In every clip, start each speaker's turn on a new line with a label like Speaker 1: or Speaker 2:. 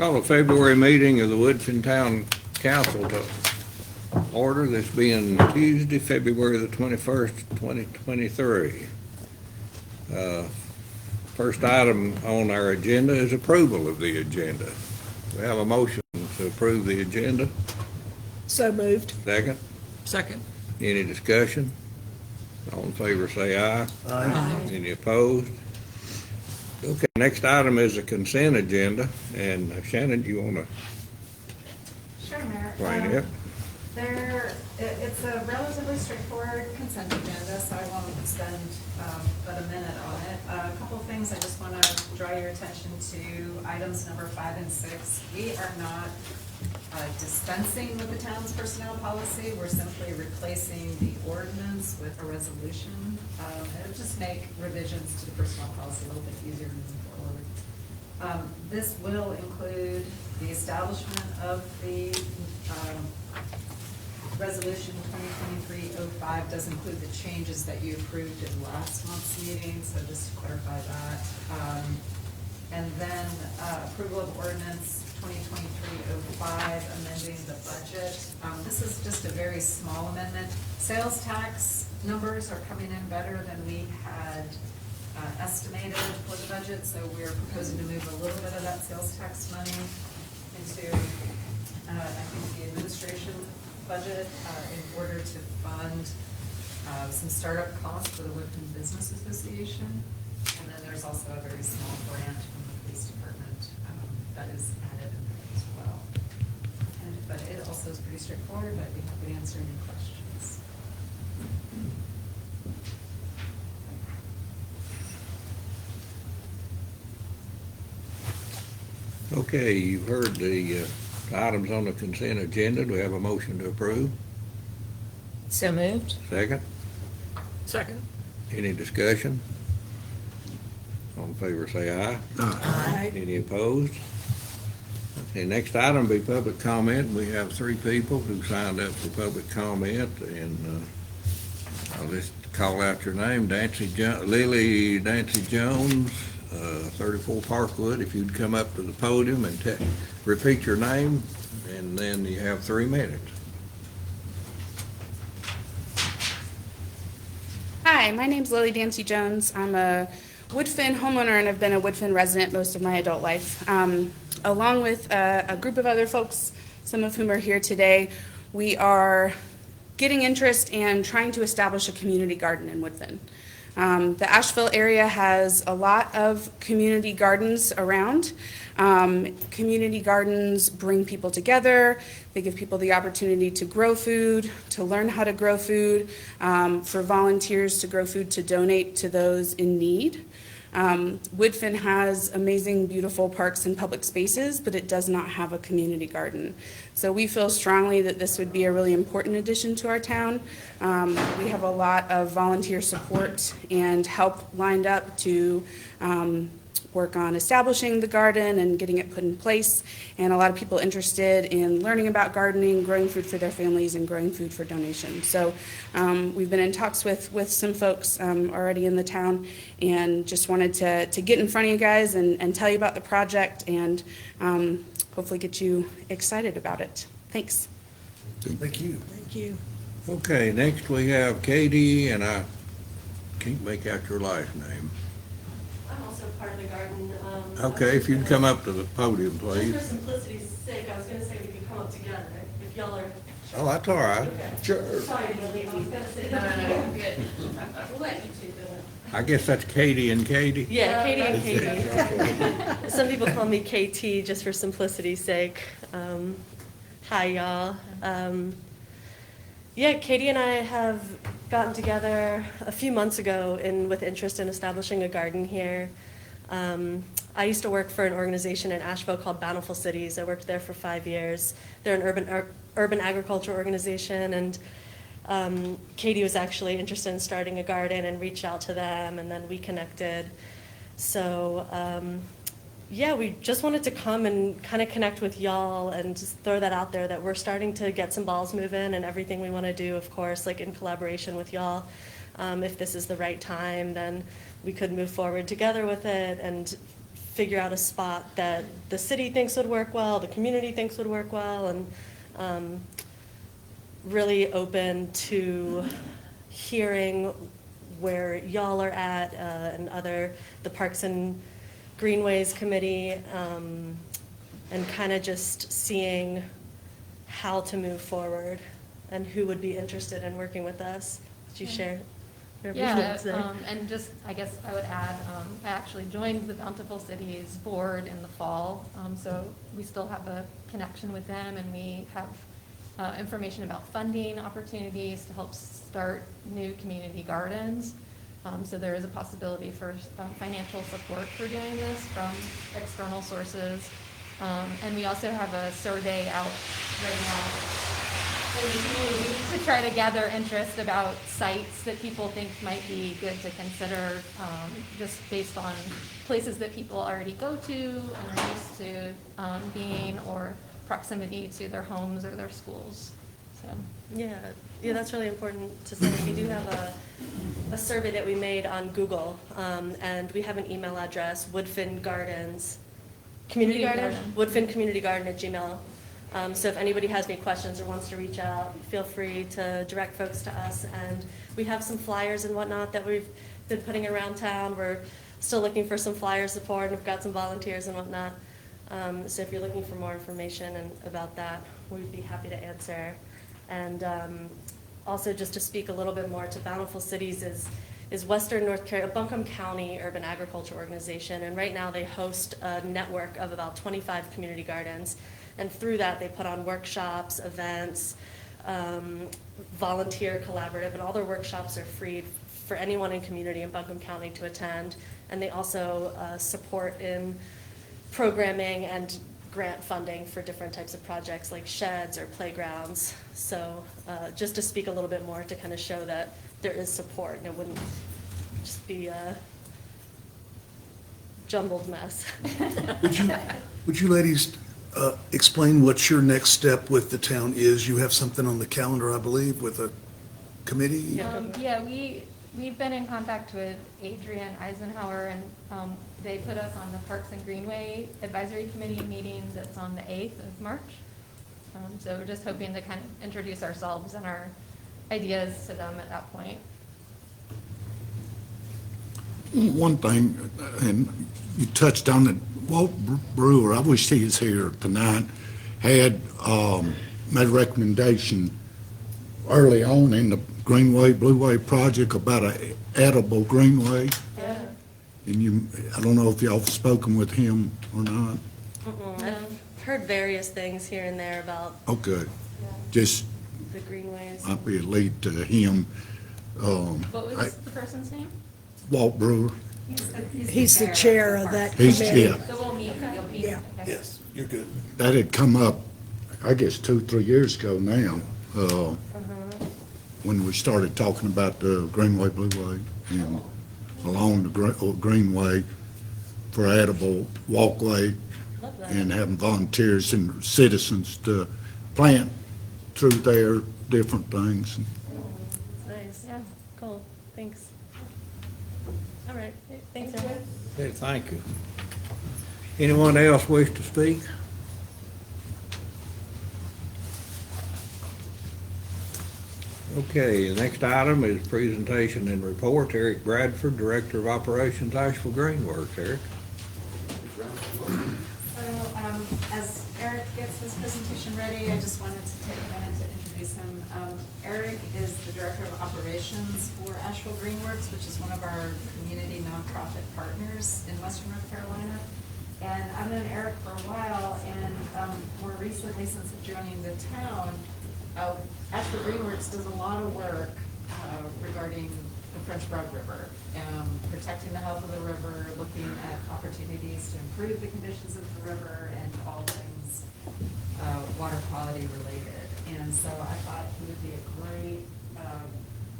Speaker 1: Call a February meeting of the Woodfin Town Council to order, this being Tuesday, February the 21st, 2023. First item on our agenda is approval of the agenda. We have a motion to approve the agenda.
Speaker 2: So moved.
Speaker 1: Second.
Speaker 3: Second.
Speaker 1: Any discussion? All in favor say aye.
Speaker 2: Aye.
Speaker 1: Any opposed? Okay, next item is a consent agenda, and Shannon, you want to
Speaker 4: Sure, Mayor.
Speaker 1: explain it?
Speaker 4: It's a relatively straightforward consent agenda, so I won't spend but a minute on it. A couple of things I just want to draw your attention to. Items number 5 and 6. We are not dispensing with the town's personnel policy. We're simply replacing the ordinance with a resolution. It'll just make revisions to the personnel policy a little bit easier moving forward. This will include the establishment of the Resolution 2023-05 does include the changes that you approved in last month's meeting, so just to clarify that. And then approval of ordinance 2023-05, amending the budget. This is just a very small amendment. Sales tax numbers are coming in better than we had estimated for the budget, so we're proposing to move a little bit of that sales tax money into, I think, the administration budget in order to fund some startup costs for the Woodfin Business Association. And then there's also a very small grant from the police department that is added in there as well. But it also is pretty straightforward, but we have to answer any questions.
Speaker 1: Okay, you've heard the items on the consent agenda. Do we have a motion to approve?
Speaker 2: So moved.
Speaker 1: Second.
Speaker 3: Second.
Speaker 1: Any discussion? All in favor say aye.
Speaker 2: Aye.
Speaker 1: Any opposed? Okay, next item will be public comment. We have 3 people who signed up for public comment, and I'll just call out your name. Lily Dancy Jones, 34 Parkwood. If you'd come up to the podium and repeat your name, and then you have 3 minutes.
Speaker 5: Hi, my name's Lily Dancy Jones. I'm a Woodfin homeowner and I've been a Woodfin resident most of my adult life. Along with a group of other folks, some of whom are here today, we are getting interest and trying to establish a community garden in Woodfin. The Asheville area has a lot of community gardens around. Community gardens bring people together. They give people the opportunity to grow food, to learn how to grow food, for volunteers to grow food to donate to those in need. Woodfin has amazing, beautiful parks and public spaces, but it does not have a community garden. So we feel strongly that this would be a really important addition to our town. We have a lot of volunteer support and help lined up to work on establishing the garden and getting it put in place, and a lot of people interested in learning about gardening, growing food for their families, and growing food for donation. So we've been in talks with some folks already in the town, and just wanted to get in front of you guys and tell you about the project, and hopefully get you excited about it. Thanks.
Speaker 1: Thank you.
Speaker 2: Thank you.
Speaker 1: Okay, next we have Katie, and I can't make out your last name.
Speaker 6: I'm also part of the garden.
Speaker 1: Okay, if you'd come up to the podium, please.
Speaker 6: Just for simplicity's sake, I was gonna say we could come up together, if y'all are.
Speaker 1: Oh, that's all right.
Speaker 6: Okay.
Speaker 1: Sure.
Speaker 6: Sorry to leave, I was gonna say. No, good. We'll let you two do it.
Speaker 1: I guess that's Katie and Katie.
Speaker 6: Yeah, Katie and Katie. Some people call me KT just for simplicity's sake. Hi, y'all. Yeah, Katie and I have gotten together a few months ago with interest in establishing a garden here. I used to work for an organization in Asheville called Bountiful Cities. I worked there for 5 years. They're an urban agriculture organization, and Katie was actually interested in starting a garden and reached out to them, and then we connected. So yeah, we just wanted to come and kind of connect with y'all and just throw that out there that we're starting to get some balls moving, and everything we want to do, of course, like in collaboration with y'all. If this is the right time, then we could move forward together with it and figure out a spot that the city thinks would work well, the community thinks would work well, and really open to hearing where y'all are at, and the Parks and Greenways Committee, and kind of just seeing how to move forward and who would be interested in working with us. Did you share? your
Speaker 7: Yeah,
Speaker 6: visions there?
Speaker 7: and just, I guess I would add, I actually joined the Bountiful Cities Board in the fall, so we still have a connection with them, and we have information about funding opportunities to help start new community gardens. So there is a possibility for financial support for doing this from external sources. And we also have a survey out right now in the community to try to gather interest about sites that people think might be good to consider, just based on places that people already go to and are used to being, or proximity to their homes or their schools. So.
Speaker 6: Yeah, that's really important to say. We do have a survey that we made on Google, and we have an email address, Woodfin Gardens, Community Garden? Woodfin Community Garden at Gmail. So if anybody has any questions or wants to reach out, feel free to direct folks to us. And we have some flyers and whatnot that we've been putting around town. We're still looking for some flyer support, and we've got some volunteers and whatnot. So if you're looking for more information about that, we'd be happy to answer. And also, just to speak a little bit more to Bountiful Cities, is Western North Carolina, Buncombe County Urban Agriculture Organization, and right now they host a network of about 25 community gardens, and through that they put on workshops, events, volunteer collaborative, and all their workshops are free for anyone in community in Buncombe County to attend, and they also support in programming and grant funding for different types of projects like sheds or playgrounds. So just to speak a little bit more to kind of show that there is support and it wouldn't just be a jumbled mess.
Speaker 8: Would you ladies explain what your next step with the town is? You have something on the calendar, I believe, with a committee?
Speaker 7: Yeah, we've been in contact with Adrian Eisenhower, and they put us on the Parks and Greenway Advisory Committee meeting that's on the 8th of March. So we're just hoping to kind of introduce ourselves and our ideas to them at that point.
Speaker 9: One thing, and you touched on it, Walt Brewer, I wish he was here tonight, had made a recommendation early on in the Greenway, Blueway project about a edible greenway.
Speaker 6: Yeah.
Speaker 9: And I don't know if y'all have spoken with him or not.
Speaker 6: I've heard various things here and there about
Speaker 9: Okay, just
Speaker 6: the greenways.
Speaker 9: might be a lead to him.
Speaker 7: What was the person's name?
Speaker 9: Walt Brewer.
Speaker 2: He's the chair of that
Speaker 9: He's,
Speaker 2: committee.
Speaker 9: yeah,
Speaker 7: So we'll meet, you'll meet.
Speaker 2: Yeah.
Speaker 7: Okay.
Speaker 8: Yes, you're good.
Speaker 9: that had come up, I guess, 2-3 years ago now, when we started talking about the Greenway, Blueway, and along the Greenway for edible walkway,
Speaker 6: Love that.
Speaker 9: and having volunteers and citizens to plant through there different things.
Speaker 6: Nice.
Speaker 7: Yeah.
Speaker 6: Cool. Thanks. All right. Thanks,
Speaker 7: Thank you.
Speaker 6: everyone.
Speaker 1: Okay, thank you. Anyone else wish to speak? Okay, the next item is presentation and report. Eric Bradford, Director of Operations, Asheville Greenworks. Eric?
Speaker 4: So, as Eric gets his presentation ready, I just wanted to take a minute to introduce him. Eric is the Director of Operations for Asheville Greenworks, which is one of our community nonprofit partners in Western North Carolina. And I've known Eric for a while, and more recently, since joining the town, Asheville Greenworks does a lot of work regarding the French Broad River, protecting the health of the river, looking at opportunities to improve the conditions of the river, and all things water quality related. And so I thought he would be a great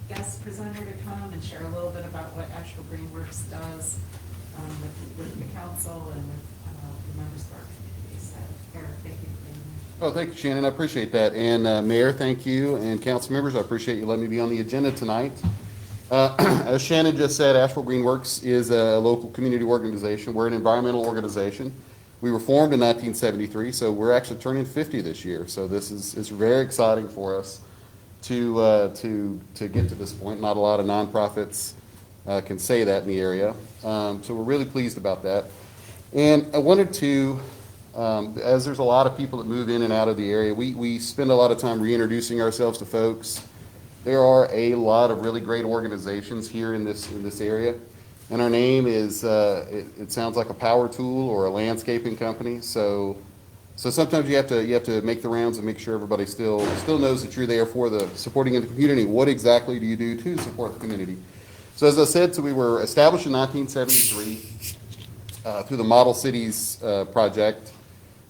Speaker 4: guest presenter to come and share a little bit about what Asheville Greenworks does with the council and with the members of our community. So Eric, thank you for being here.
Speaker 10: Oh, thank you, Shannon. I appreciate that. And Mayor, thank you. And council members, I appreciate you letting me be on the agenda tonight. As Shannon just said, Asheville Green Works is a local community organization. We're an environmental organization. We were formed in 1973, so we're actually turning 50 this year. So this is very exciting for us to get to this point. Not a lot of nonprofits can say that in the area. So we're really pleased about that. And I wanted to, as there's a lot of people that move in and out of the area, we spend a lot of time reintroducing ourselves to folks. There are a lot of really great organizations here in this area, and our name is it sounds like a power tool or a landscaping company. So sometimes you have to make the rounds and make sure everybody still knows that you're there for the supporting in the community. What exactly do you do to support the community? So as I said, we were established in 1973 through the Model Cities project.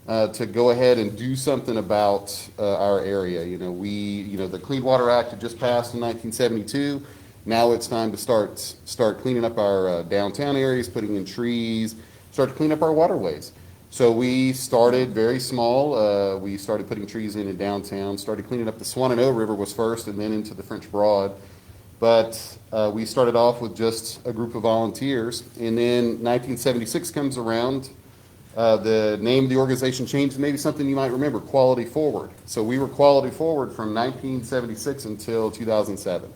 Speaker 10: To go ahead and do something about our area. The Clean Water Act had just passed in 1972. Now it's time to start cleaning up our downtown areas, putting in trees, start to clean up our waterways. So we started very small. We started putting trees in downtown, started cleaning up the Swannanoa River was first, and then into the French Broad. But we started off with just a group of volunteers, and then 1976 comes around. The name of the organization changed to maybe something you might remember, Quality Forward. So we were Quality Forward from 1976 until 2007.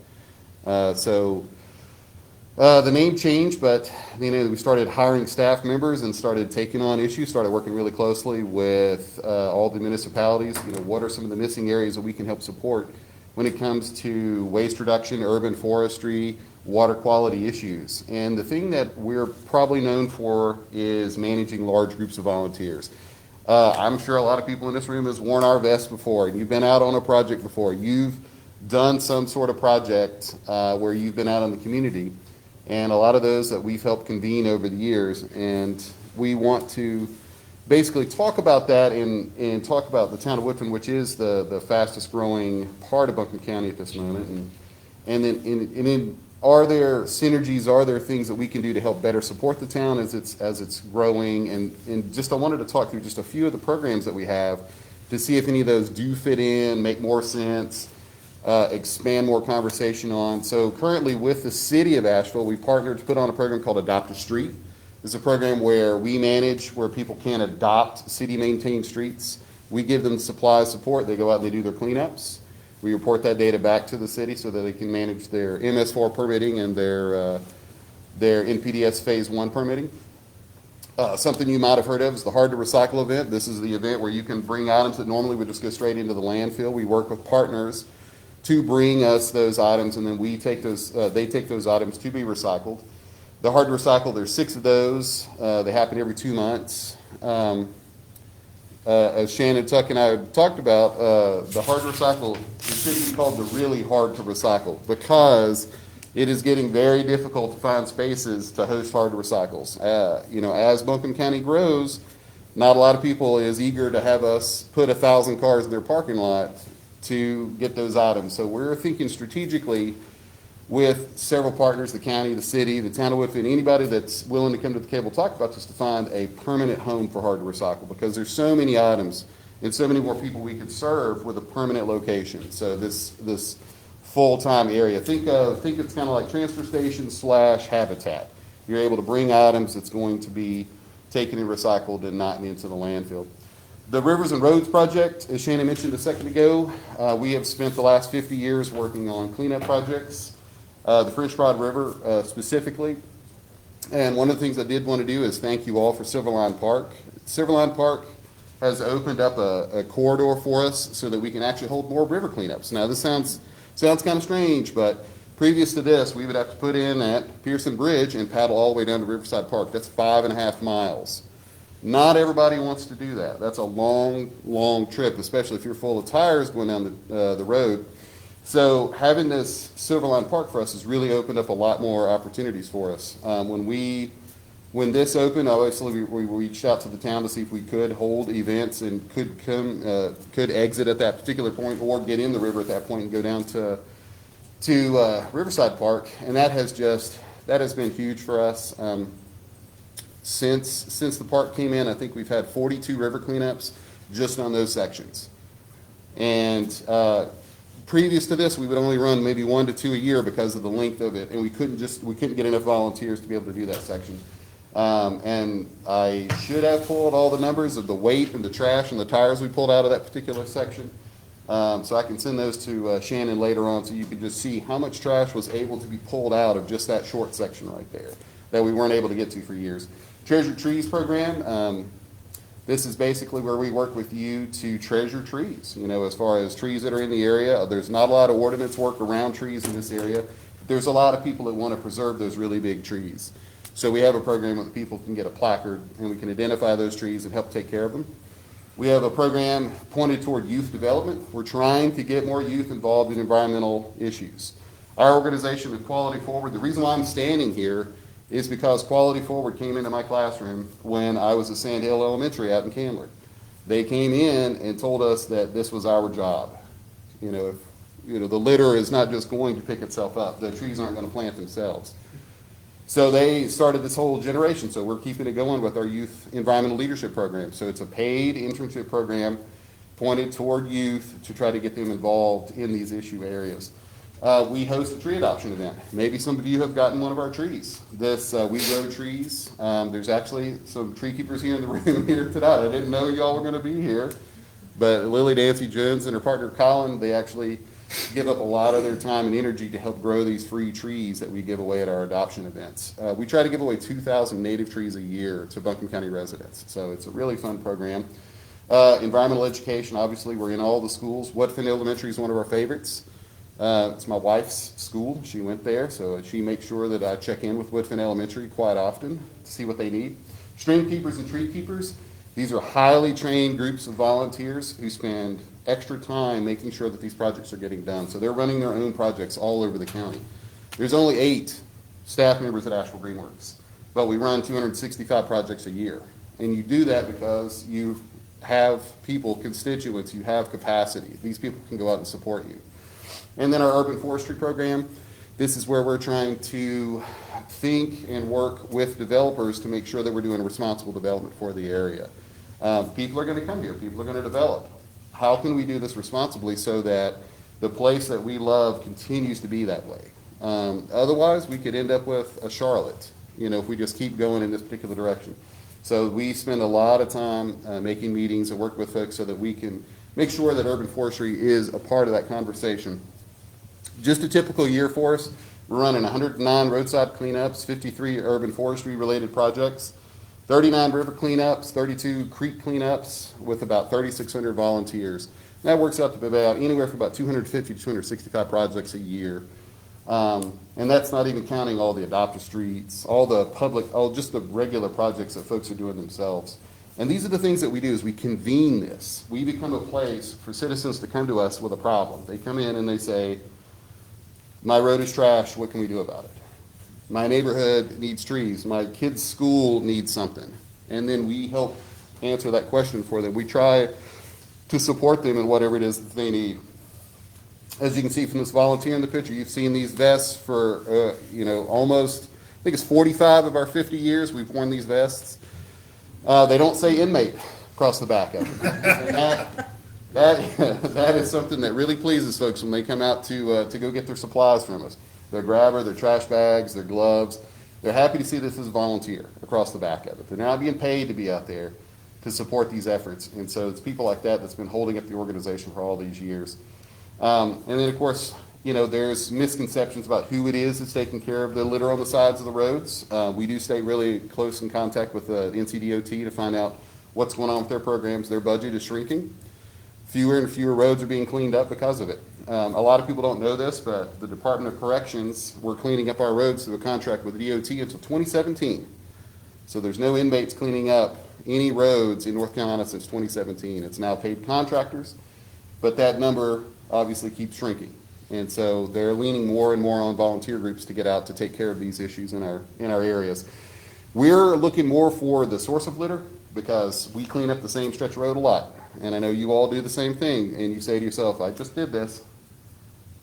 Speaker 10: The name changed, but we started hiring staff members and started taking on issues, started working really closely with all the municipalities. What are some of the missing areas that we can help support when it comes to waste reduction, urban forestry, water quality issues. And the thing that we're probably known for is managing large groups of volunteers. I'm sure a lot of people in this room has worn our vests before, and you've been out on a project before. You've done some sort of project where you've been out in the community, and a lot of those that we've helped convene over the years. And we want to basically talk about that and talk about the town of Woodfin, which is the fastest growing part of Buncombe County at this moment. And then are there synergies? Are there things that we can do to help better support the town as it's growing? And just I wanted to talk through just a few of the programs that we have to see if any of those do fit in, make more sense, expand more conversation on. So currently with the city of Asheville, we partnered to put on a program called Adopt a Street. It's a program where we manage where people can adopt city-maintained streets. We give them supply support. They go out and they do their cleanups. We report that data back to the city so that they can manage their MS4 permitting and their NPDS Phase 1 permitting. Something you might have heard of is the Hard to Recycle event. This is the event where you can bring items that normally would just go straight into the landfill. We work with partners to bring us those items, and then we take those. They take those items to be recycled. The Hard to Recycle, there's 6 of those. They happen every 2 months. As Shannon, Tuck, and I have talked about, the Hard to Recycle should be called the really hard to recycle because it is getting very difficult to find spaces to host hard to recycles. As Buncombe County grows, not a lot of people is eager to have us put 1,000 cars in their parking lot to get those items. So we're thinking strategically with several partners, the county, the city, the town of Woodfin, anybody that's willing to come to the table talk about this to find a permanent home for hard to recycle because there's so many items and so many more people we could serve with a permanent location. So this full-time area, think it's kind of like transfer station / habitat. You're able to bring items that's going to be taken and recycled and not into the landfill. The Rivers and Roads Project, as Shannon mentioned a second ago, we have spent the last 50 years working on cleanup projects. The French Broad River specifically. And one of the things I did want to do is thank you all for Silverline Park. Silverline Park has opened up a corridor for us so that we can actually hold more river cleanups. Now this sounds kind of strange, but previous to this, we would have to put in at Pearson Bridge and paddle all the way down to Riverside Park. That's 5.5 miles. Not everybody wants to do that. That's a long, long trip, especially if you're full of tires going down the road. So having this Silverline Park for us has really opened up a lot more opportunities for us. When this opened, obviously we reached out to the town to see if we could hold events and could exit at that particular point or get in the river at that point and go down to Riverside Park, and that has been huge for us. Since the park came in, I think we've had 42 river cleanups just on those sections, and Previous to this, we would only run maybe 1 to 2 a year because of the length of it, and we couldn't get enough volunteers to be able to do that section. And I should have pulled all the numbers of the weight and the trash and the tires we pulled out of that particular section. So I can send those to Shannon later on, so you can just see how much trash was able to be pulled out of just that short section right there that we weren't able to get to for years. Treasure Trees program, this is basically where we work with you to treasure trees. You know, as far as trees that are in the area, there's not a lot of ordinance work around trees in this area. There's a lot of people that want to preserve those really big trees. So we have a program where people can get a placard and we can identify those trees and help take care of them. We have a program pointed toward youth development. We're trying to get more youth involved in environmental issues. Our organization with Quality Forward, the reason why I'm standing here is because Quality Forward came into my classroom when I was at Sand Hill Elementary out in Candler. They came in and told us that this was our job. You know, the litter is not just going to pick itself up. The trees aren't going to plant themselves. So they started this whole generation. So we're keeping it going with our youth environmental leadership program. So it's a paid internship program pointed toward youth to try to get them involved in these issue areas. We host a tree adoption event. Maybe some of you have gotten one of our trees. We grow trees. There's actually some tree keepers here in the room here tonight. I didn't know y'all were going to be here. But Lily Dancy Jones and her partner Colin, they actually give up a lot of their time and energy to help grow these free trees that we give away at our adoption events. We try to give away 2,000 native trees a year to Buncombe County residents. So it's a really fun program. Environmental education, obviously, we're in all the schools. Woodfin Elementary is one of our favorites. It's my wife's school. She went there, so she makes sure that I check in with Woodfin Elementary quite often to see what they need. Stream keepers and tree keepers, these are highly trained groups of volunteers who spend extra time making sure that these projects are getting done. So they're running their own projects all over the county. There's only 8 staff members at Asheville Greenworks, but we run 265 projects a year. And you do that because you have people, constituents, you have capacity. These people can go out and support you. And then our urban forestry program, this is where we're trying to think and work with developers to make sure that we're doing responsible development for the area. People are going to come here. People are going to develop. How can we do this responsibly so that the place that we love continues to be that way? Otherwise, we could end up with a Charlotte, if we just keep going in this particular direction. So we spend a lot of time making meetings and work with folks so that we can make sure that urban forestry is a part of that conversation. Just a typical year for us, we're running 109 roadside cleanups, 53 urban forestry related projects, 39 river cleanups, 32 creek cleanups with about 3,600 volunteers. And that works out to be about anywhere from about 250 to 265 projects a year. And that's not even counting all the adopted streets, all the public, just the regular projects that folks are doing themselves. And these are the things that we do is we convene this. We become a place for citizens to come to us with a problem. They come in and they say, my road is trash, what can we do about it? My neighborhood needs trees, my kid's school needs something. And then we help answer that question for them. We try to support them in whatever it is that they need. As you can see from this volunteer in the picture, you've seen these vests for, almost, I think it's 45 of our 50 years we've worn these vests. They don't say inmate across the back of them. And that is something that really pleases folks when they come out to go get their supplies from us. Their grabber, their trash bags, their gloves. They're happy to see this as a volunteer across the back of it. They're not being paid to be out there to support these efforts. And so it's people like that that's been holding up the organization for all these years. And then, of course, there's misconceptions about who it is that's taking care of the litter on the sides of the roads. We do stay really close in contact with the NCDOT to find out what's going on with their programs. Their budget is shrinking. Fewer and fewer roads are being cleaned up because of it. A lot of people don't know this, but the Department of Corrections, we're cleaning up our roads through a contract with the DOT until 2017. So there's no inmates cleaning up any roads in North Carolina since 2017. It's now paid contractors, but that number obviously keeps shrinking. And so they're leaning more and more on volunteer groups to get out to take care of these issues in our areas. We're looking more for the source of litter because we clean up the same stretch of road a lot. And I know you all do the same thing, and you say to yourself, I just did this,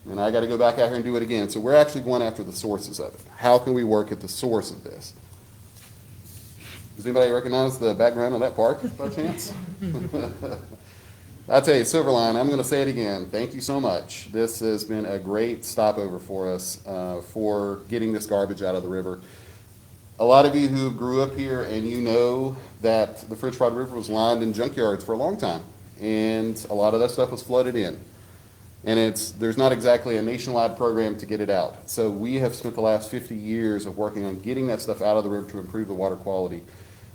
Speaker 10: and I got to go back out here and do it again. So we're actually going after the sources of it. How can we work at the source of this? Does anybody recognize the background of that park by chance? I tell you, Silverline, I'm gonna say it again, thank you so much. This has been a great stopover for us, for getting this garbage out of the river. A lot of you who grew up here and you know that the French Broad River was lined in junkyards for a long time, and a lot of that stuff was flooded in. And there's not exactly a nationwide program to get it out. So we have spent the last 50 years of working on getting that stuff out of the river to improve the water quality.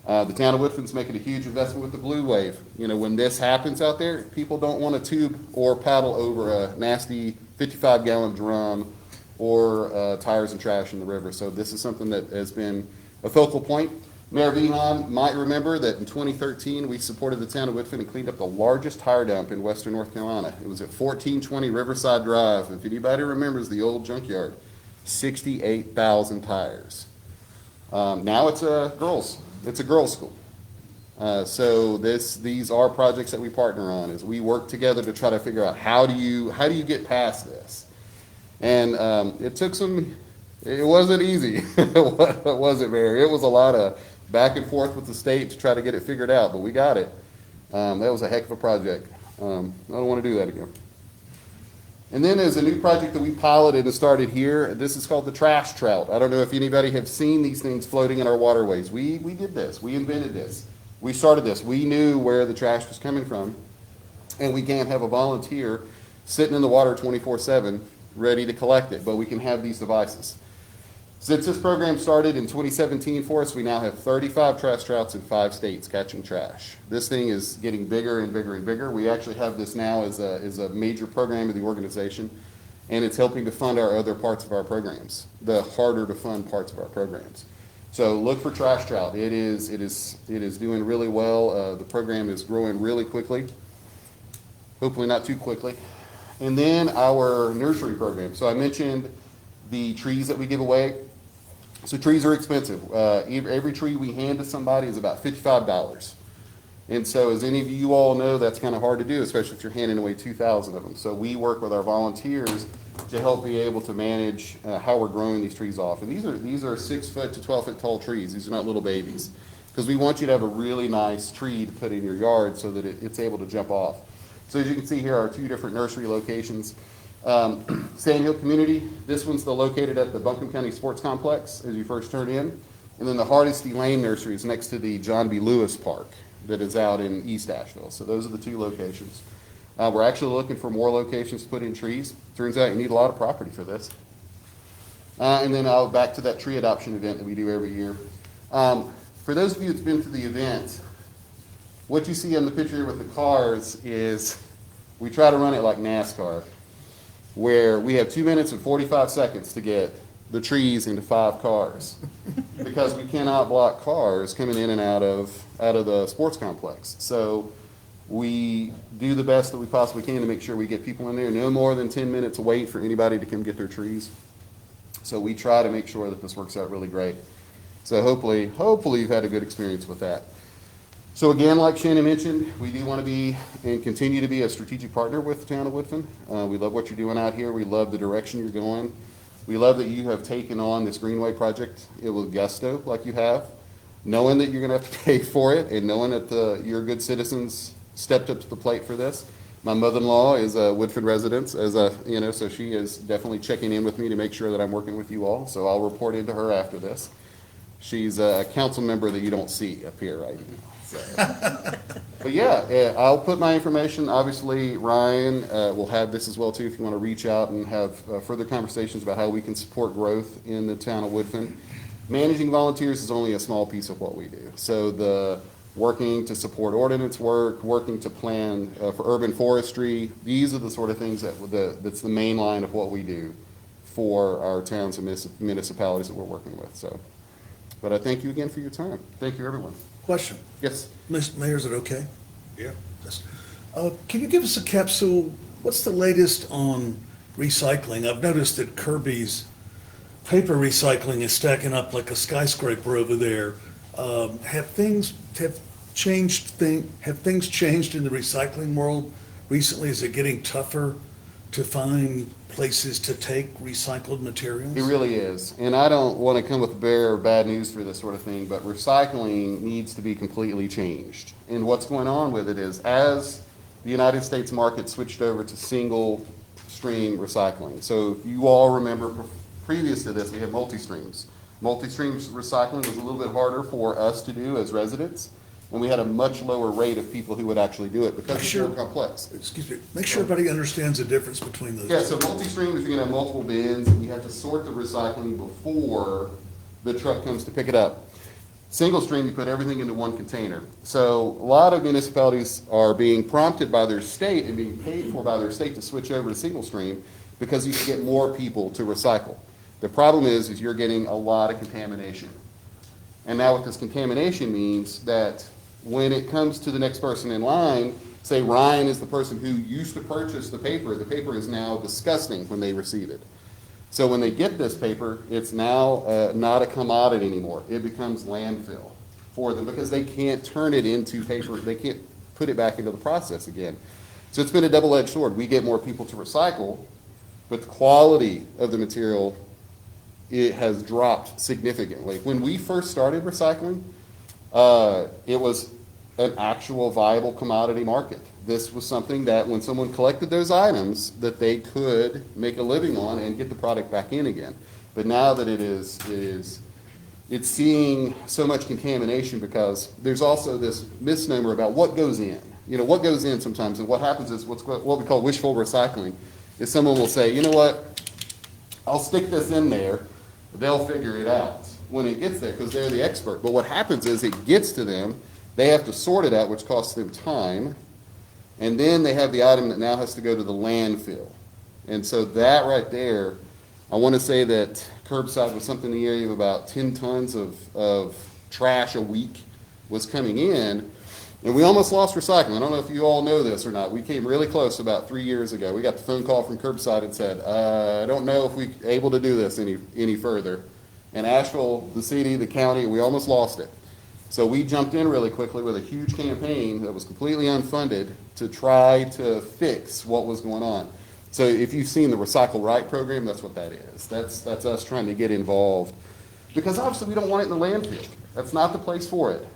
Speaker 10: The town of Woodfin's making a huge investment with the Blue Wave. You know, when this happens out there, people don't want to tube or paddle over a nasty 55-gallon drum or tires and trash in the river. So this is something that has been a focal point. Mayor Vihan might remember that in 2013, we supported the town of Woodfin and cleaned up the largest tire dump in western North Carolina. It was at 1420 Riverside Drive. If anybody remembers the old junkyard, 68,000 tires. Now it's a girls' school. So these are projects that we partner on as we work together to try to figure out how do you get past this. And it wasn't easy. It wasn't, Mayor. It was a lot of back and forth with the state to try to get it figured out, but we got it. That was a heck of a project. I don't want to do that again. And then there's a new project that we piloted and started here. This is called the trash trout. I don't know if anybody have seen these things floating in our waterways. We did this. We invented this. We started this. We knew where the trash was coming from, and we can't have a volunteer sitting in the water 24/7 ready to collect it, but we can have these devices. Since this program started in 2017 for us, we now have 35 trash trouts in 5 states catching trash. This thing is getting bigger and bigger and bigger. We actually have this now as a major program of the organization, and it's helping to fund our other parts of our programs, the harder to fund parts of our programs. So look for trash trout. It is doing really well. The program is growing really quickly, hopefully not too quickly. And then our nursery program. So I mentioned the trees that we give away. So trees are expensive. Every tree we hand to somebody is about $55. And so as any of you all know, that's kind of hard to do, especially if you're handing away 2,000 of them. So we work with our volunteers to help be able to manage how we're growing these trees off. And these are 6 foot to 12 foot tall trees. These are not little babies. Because we want you to have a really nice tree to put in your yard so that it's able to jump off. So as you can see here are 2 different nursery locations. Sandhill Community, this one's located at the Buncombe County Sports Complex as you first turn in. And then the Hardesty Lane Nursery is next to the John B. Lewis Park that is out in East Asheville. So those are the 2 locations. We're actually looking for more locations to put in trees. Turns out you need a lot of property for this. And then back to that tree adoption event that we do every year. For those of you that's been to the event, what you see on the picture with the cars is we try to run it like NASCAR, where we have 2 minutes and 45 seconds to get the trees into 5 cars because we cannot block cars coming in and out of the sports complex. So we do the best that we possibly can to make sure we get people in there. No more than 10 minutes wait for anybody to come get their trees. So we try to make sure that this works out really great. So hopefully you've had a good experience with that. So again, like Shannon mentioned, we do want to be and continue to be a strategic partner with the town of Woodfin. We love what you're doing out here. We love the direction you're going. We love that you have taken on this Greenway project with gusto like you have, knowing that you're going to have to pay for it and knowing that your good citizens stepped up to the plate for this. My mother-in-law is a Woodfin resident, so she is definitely checking in with me to make sure that I'm working with you all. So I'll report into her after this. She's a council member that you don't see up here right now. So. But yeah, I'll put my information. Obviously, Ryan will have this as well too if you want to reach out and have further conversations about how we can support growth in the town of Woodfin. Managing volunteers is only a small piece of what we do. So the working to support ordinance work, working to plan for urban forestry, these are the sort of things that's the main line of what we do for our towns and municipalities that we're working with. So, but I thank you again for your time. Thank you, everyone.
Speaker 8: Question.
Speaker 10: Yes.
Speaker 8: Mr. Mayor, is it okay?
Speaker 1: Yeah.
Speaker 8: Yes. Can you give us a capsule? What's the latest on recycling? I've noticed that Kirby's paper recycling is stacking up like a skyscraper over there. Have things changed in the recycling world recently? Is it getting tougher to find places to take recycled materials?
Speaker 10: It really is. And I don't want to come with bear or bad news for this sort of thing, but recycling needs to be completely changed. And what's going on with it is as the United States market switched over to single stream recycling. So if you all remember previous to this, we had multi-streams. Multi-stream recycling was a little bit harder for us to do as residents, and we had a much lower rate of people who would actually do it because it's more complex.
Speaker 8: Excuse me, make sure everybody understands the difference between those.
Speaker 10: Yeah, so multi-stream is you're gonna have multiple bins, and you have to sort the recycling before the truck comes to pick it up. Single stream, you put everything into one container. So a lot of municipalities are being prompted by their state and being paid for by their state to switch over to single stream because you can get more people to recycle. The problem is you're getting a lot of contamination. And now what this contamination means that when it comes to the next person in line, say Ryan is the person who used to purchase the paper is now disgusting when they receive it. So when they get this paper, it's now not a commodity anymore. It becomes landfill for them because they can't turn it into paper. They can't put it back into the process again. So it's been a double-edged sword. We get more people to recycle, but the quality of the material, it has dropped significantly. When we first started recycling, it was an actual viable commodity market. This was something that when someone collected those items, that they could make a living on and get the product back in again. But now that it's seeing so much contamination because there's also this misnomer about what goes in. You know, what goes in sometimes, and what happens is what we call wishful recycling, is someone will say, you know what, I'll stick this in there, they'll figure it out when it gets there because they're the expert. But what happens is it gets to them, they have to sort it out, which costs them time, and then they have the item that now has to go to the landfill. And so that right there, I want to say that curbside was something in the area of about 10 tons of trash a week was coming in, and we almost lost recycling. I don't know if you all know this or not. We came really close about 3 years ago. We got the phone call from curbside and said, I don't know if we're able to do this any further. And Asheville, the city, the county, we almost lost it. So we jumped in really quickly with a huge campaign that was completely unfunded to try to fix what was going on. So if you've seen the Recycle Right program, that's what that is. That's us trying to get involved. Because obviously we don't want it in the landfill. That's not the place for it.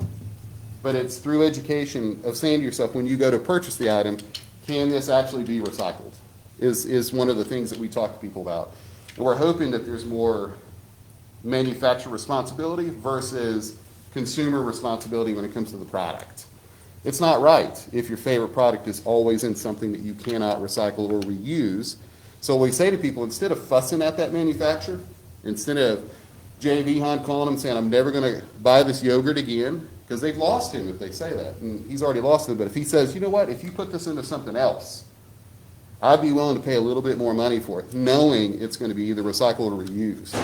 Speaker 10: But it's through education of saying to yourself, when you go to purchase the item, can this actually be recycled? Is one of the things that we talk to people about. And we're hoping that there's more manufacturer responsibility versus consumer responsibility when it comes to the product. It's not right if your favorite product is always in something that you cannot recycle or reuse. So we say to people, instead of fussing at that manufacturer, instead of J.V. Hunt calling them saying, I'm never going to buy this yogurt again, because they've lost him if they say that, and he's already lost him. But if he says, you know what, if you put this into something else, I'd be willing to pay a little bit more money for it, knowing it's going to be either recycled or reused.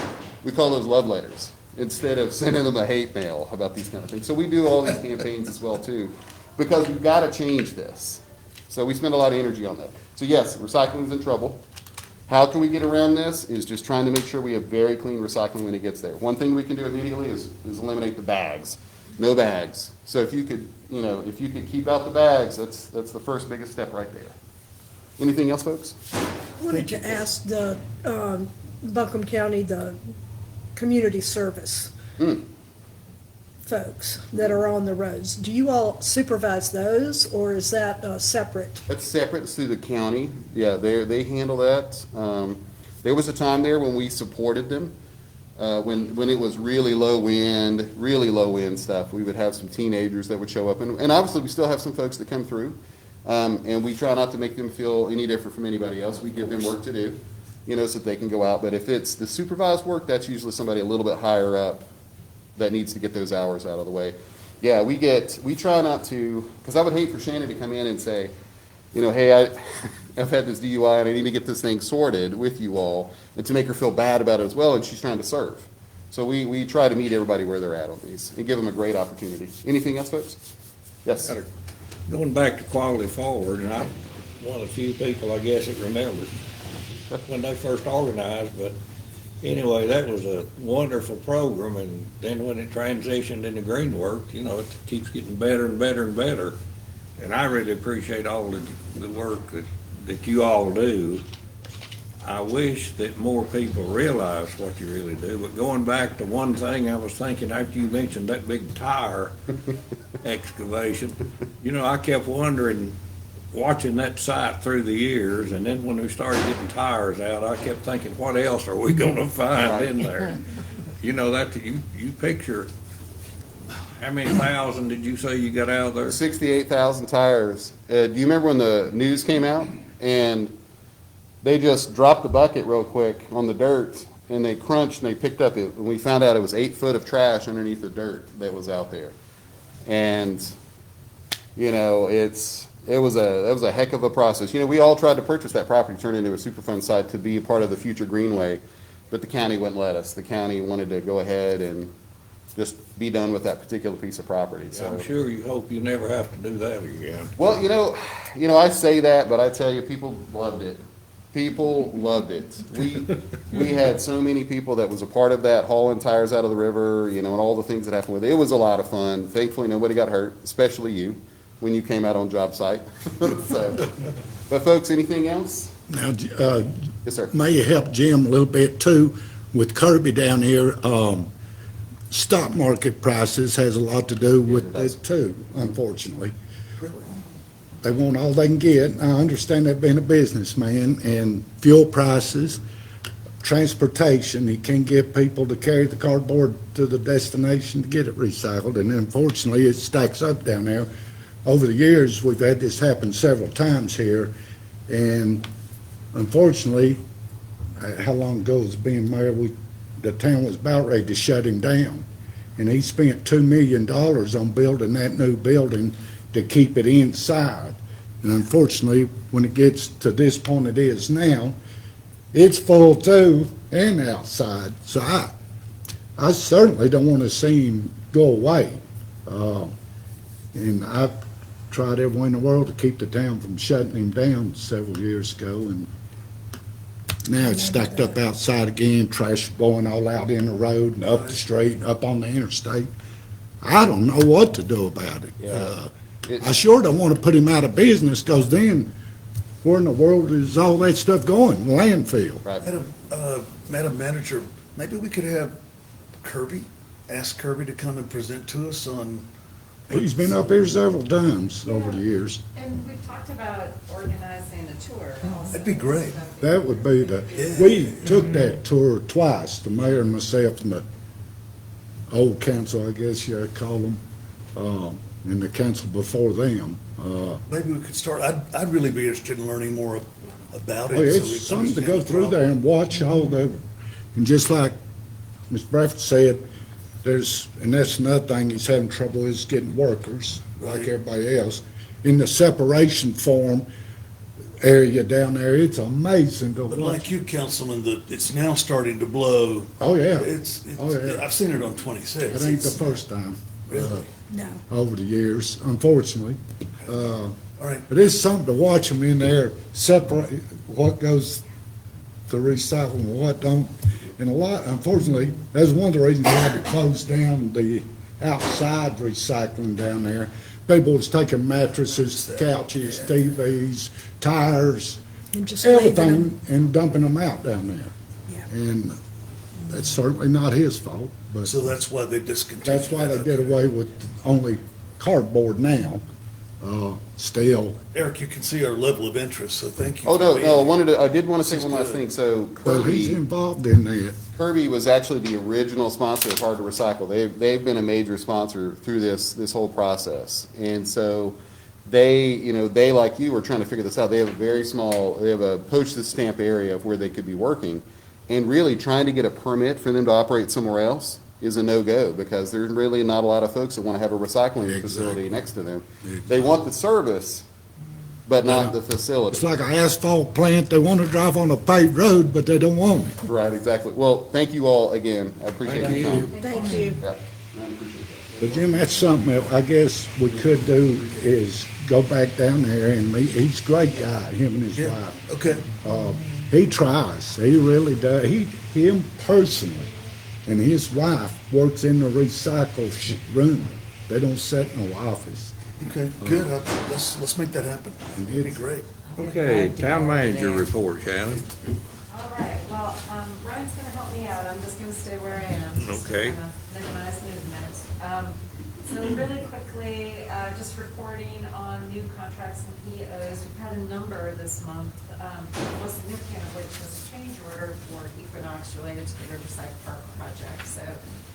Speaker 10: We call those love letters, instead of sending them a hate mail about these kind of things. So we do all these campaigns as well too, because we've got to change this. So we spend a lot of energy on that. So yes, recycling is in trouble. How can we get around this is just trying to make sure we have very clean recycling when it gets there. One thing we can do immediately is eliminate the bags. No bags. So if you could, if you could keep out the bags, that's the first biggest step right there. Anything else, folks?
Speaker 2: I wanted to ask the Buncombe County, the community service folks that are on the roads. Do you all supervise those, or is that separate?
Speaker 10: That's separate. It's through the county. Yeah, they handle that. There was a time there when we supported them. When it was really low wind stuff, we would have some teenagers that would show up. And obviously, we still have some folks that come through. And we try not to make them feel any different from anybody else. We give them work to do, so that they can go out. But if it's the supervised work, that's usually somebody a little bit higher up that needs to get those hours out of the way. Yeah, we try not to, because I would hate for Shannon to come in and say, hey, I've had this DUI and I need to get this thing sorted with you all, and to make her feel bad about it as well, and she's trying to serve. So we try to meet everybody where they're at on these and give them a great opportunity. Anything else, folks? Yes.
Speaker 1: Going back to Quality Forward, and I'm one of the few people, I guess, that remembers when they first organized, but anyway, that was a wonderful program, and then when it transitioned into Greenwork, it keeps getting better and better and better. And I really appreciate all the work that you all do. I wish that more people realize what you really do, but going back to one thing I was thinking after you mentioned that big tire excavation, I kept wondering, watching that site through the years, and then when we started getting tires out, I kept thinking, what else are we gonna find in there? You know, that, you picture, how many thousand did you say you got out of there?
Speaker 10: 68,000 tires. Do you remember when the news came out? And they just dropped the bucket real quick on the dirt, and they crunched, and they picked up it, and we found out it was 8 foot of trash underneath the dirt that was out there. And, you know, it was a heck of a process. You know, we all tried to purchase that property, turn it into a Superfund site to be a part of the future Greenway, but the county wouldn't let us. The county wanted to go ahead and just be done with that particular piece of property, so.
Speaker 1: I'm sure you hope you never have to do that again.
Speaker 10: Well, you know, I say that, but I tell you, people loved it. People loved it. We had so many people that was a part of that, hauling tires out of the river, you know, and all the things that happened with it. It was a lot of fun. Thankfully, nobody got hurt, especially you, when you came out on job site. So, but folks, anything else?
Speaker 9: Now,
Speaker 10: Yes, sir.
Speaker 9: may you help Jim a little bit too, with Kirby down here, stock market prices has a lot to do with it too, unfortunately. They want all they can get. I understand that being a businessman, and fuel prices, transportation, you can't get people to carry the cardboard to the destination to get it recycled, and unfortunately, it stacks up down there. Over the years, we've had this happen several times here, and unfortunately, how long ago was being mayor, the town was about ready to shut him down. And he spent $2 million on building that new building to keep it inside. And unfortunately, when it gets to this point it is now, it's full too and outside. So I certainly don't want to see him go away. And I've tried every way in the world to keep the town from shutting him down several years ago, and now it's stacked up outside again, trash blowing all out in the road and up the street, up on the interstate. I don't know what to do about it.
Speaker 10: Yeah.
Speaker 9: I sure don't want to put him out of business, because then where in the world is all that stuff going? Landfill.
Speaker 10: Right.
Speaker 8: Madam Manager, maybe we could have Kirby, ask Kirby to come and present to us on.
Speaker 9: He's been up here several times over the years.
Speaker 4: And we've talked about organizing a tour also.
Speaker 8: That'd be great.
Speaker 9: That would be we took that tour twice, the mayor and myself and the old council, I guess you'd call them, and the council before them.
Speaker 8: Maybe we could start, I'd really be interested in learning more about it.
Speaker 9: Well,
Speaker 8: so we
Speaker 9: it's something to go
Speaker 8: understand the
Speaker 9: through there and watch all the, and just like Ms. Bradford said, and that's another thing he's having trouble is getting workers, like
Speaker 8: Right.
Speaker 9: everybody else. In the separation form area down there, it's amazing to
Speaker 8: But
Speaker 9: watch.
Speaker 8: like you, Councilman, it's now starting to blow.
Speaker 9: Oh, yeah.
Speaker 8: Oh,
Speaker 9: yeah.
Speaker 8: I've seen it on 26.
Speaker 9: That ain't the
Speaker 8: It's-
Speaker 9: first time,
Speaker 8: Really?
Speaker 2: No.
Speaker 9: over the years, unfortunately.
Speaker 8: All right,
Speaker 9: But it's something to watch them in there, separate what goes to recycle and what don't. And unfortunately, that's one of the reasons we had to close down the outside recycling down there. People was taking mattresses, couches, TVs, tires,
Speaker 2: And just leaving them.
Speaker 9: everything, and dumping them out down there.
Speaker 2: Yeah.
Speaker 9: And that's certainly not his fault, but
Speaker 8: so that's why they discontinued.
Speaker 9: that's why they
Speaker 8: that.
Speaker 9: did away with only cardboard now, still.
Speaker 8: Eric, you can see our level of interest, so thank you.
Speaker 10: Oh,
Speaker 8: for
Speaker 10: no,
Speaker 8: being
Speaker 10: no,
Speaker 8: here.
Speaker 10: I did want to say
Speaker 8: This is
Speaker 10: one last
Speaker 8: good.
Speaker 10: thing. So
Speaker 9: Well, he's
Speaker 10: Kirby,
Speaker 9: involved in that.
Speaker 10: Kirby was actually the original sponsor of Hard to Recycle. They've been a major sponsor through this whole process. And so they, like you, were trying to figure this out. They have a postage stamp area of where they could be working. And really trying to get a permit for them to operate somewhere else is a no-go, because there's really not a lot of folks that want to have a recycling facility
Speaker 9: Exactly.
Speaker 10: next to them. They want the service, but not the
Speaker 9: It's
Speaker 10: facility.
Speaker 9: like an asphalt plant. They want to drive on a paved road, but they don't want it.
Speaker 10: Right, exactly. Well, thank you all again. I appreciate
Speaker 1: Thank
Speaker 10: your
Speaker 1: you.
Speaker 10: time.
Speaker 2: Thank you.
Speaker 10: Yeah, I appreciate that.
Speaker 9: But Jim, that's something that I guess we could do is go back down there and meet. He's a great guy, him and his
Speaker 8: Yeah,
Speaker 9: wife.
Speaker 8: okay.
Speaker 9: He tries. He really does. Him personally and his wife works in the recycle room. They don't sit in no office.
Speaker 8: Okay, good. Let's make that happen. It'd be great.
Speaker 1: Okay, town manager report, Shannon.
Speaker 4: All right, well, Brian's gonna help me out, I'm just gonna stay where I am. just to
Speaker 1: Okay.
Speaker 4: kinda minimize movement. So really quickly, just reporting on new contracts and POs. We've had a number this month, the most significant of which was a change order for Equinox related to the Riverside Park project. So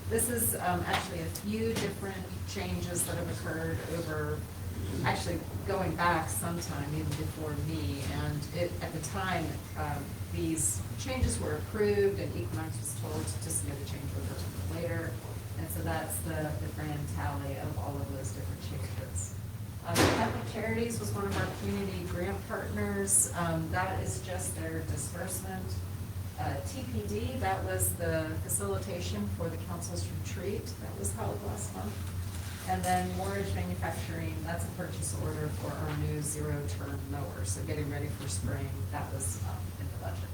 Speaker 4: this is actually a few different changes that have occurred over, actually going back sometime even before me. And at the time, these changes were approved and Equinox was told to submit a change order later. And so that's the grand tally of all of those different changes. Catholic Charities was one of our community grant partners. That is just their disbursement. TPD, that was the facilitation for the council's retreat that was held last month. And then Mortgage Manufacturing, that's a purchase order for our new zero-turn mower. So getting ready for spring, that was in the budget.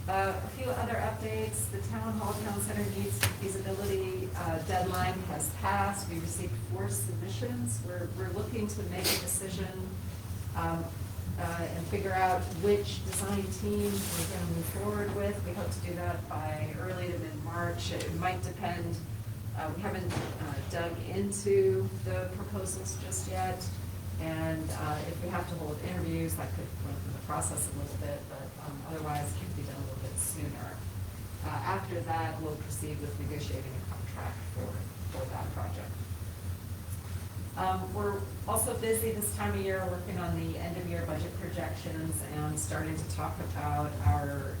Speaker 4: A few other updates. The Town Hall Town Center needs feasibility deadline has passed. We received 4 submissions. We're looking to make a decision and figure out which design team we're going to move forward with. We hope to do that by early to mid-March. It might depend. We haven't dug into the proposals just yet. And if we have to hold interviews, that could lengthen the process a little bit, but otherwise it can be done a little bit sooner. After that, we'll proceed with negotiating a contract for that project. We're also busy this time of year working on the end-of-year budget projections and starting to talk about our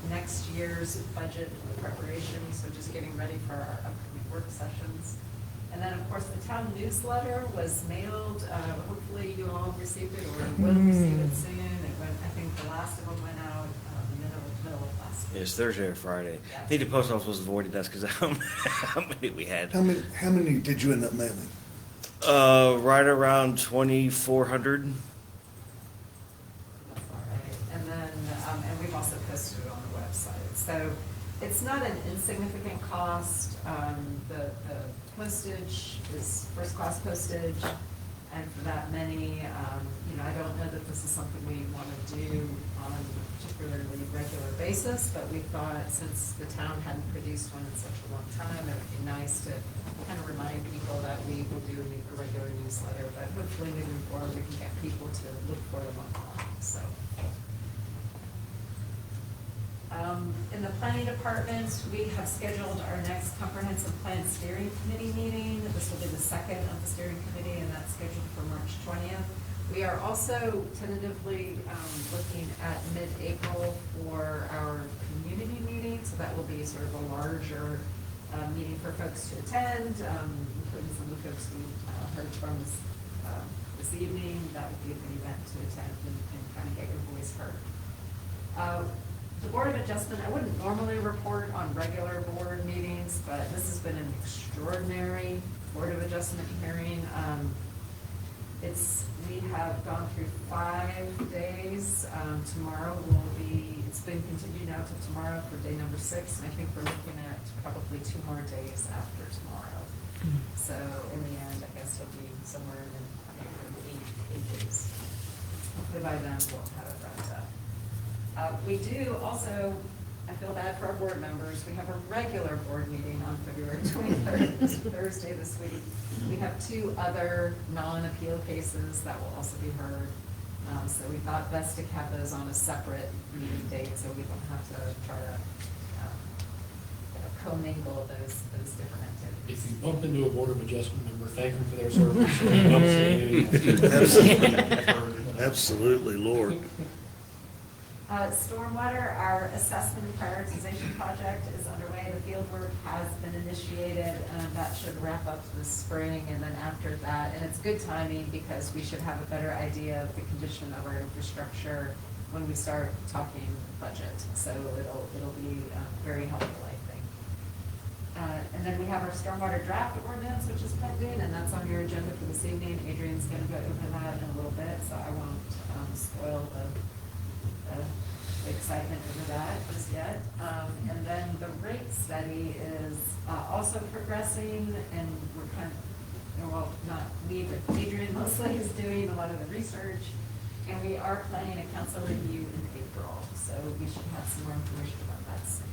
Speaker 4: next year's budget preparation, so just getting ready for our upcoming work sessions. And then, of course, the town newsletter was mailed. Hopefully you all received it or will receive it soon. It went, I think the last of them went out middle of last week.
Speaker 11: It's Thursday or Friday. I think the post office was avoided us because how many we had.
Speaker 8: How many did you end up mailing?
Speaker 11: Right around 2,400.
Speaker 4: That's all right. And then, and we've also posted it on the website. So it's not an insignificant cost. The postage is first-class postage, and for that many, I don't know that this is something we want to do on a particularly regular basis, but we thought since the town hadn't produced one in such a long time, it would be nice to kind of remind people that we will do a regular newsletter, but hopefully moving forward, we can get people to look for them online, so. In the planning department, we have scheduled our next comprehensive plan steering committee meeting. This will be the second of the steering committee, and that's scheduled for March 20th. We are also tentatively looking at mid-April for our community meeting, so that will be sort of a larger meeting for folks to attend, including some of the folks we heard from this evening. That would be a good event to attend and kind of get your voice heard. The Board of Adjustment, I wouldn't normally report on regular board meetings, but this has been an extraordinary Board of Adjustment hearing. We have gone through 5 days. Tomorrow will be, it's been continued now to tomorrow for day number 6, and I think we're looking at probably 2 more days after tomorrow. So in the end, I guess it'll be somewhere in 8 days. Hopefully by then we'll have it wrapped up. We do also, I feel bad for our board members, we have a regular board meeting on February 23rd, this Thursday this week. We have 2 other non-appeal cases that will also be heard. So we thought best to have those on a separate meeting date so we don't have to try to commingle those different activities.
Speaker 3: If you bump into a Board of Adjustment member, thank them for their service. Don't say anything.
Speaker 8: Absolutely, Lord.
Speaker 4: Stormwater, our assessment and prioritization project is underway. The field work has been initiated, and that should wrap up this spring, and then after that, and it's good timing because we should have a better idea of the condition of our infrastructure when we start talking budget. So it'll be very helpful, I think. And then we have our stormwater draft ordinance, which is pending, and that's on your agenda for this evening. Adrian's going to go over that in a little bit, so I won't spoil the excitement over that just yet. And then the rate study is also progressing, and we're kind of, well, not we, but Adrian mostly is doing a lot of the research, and we are planning a council review in April, so we should have some more information about that soon.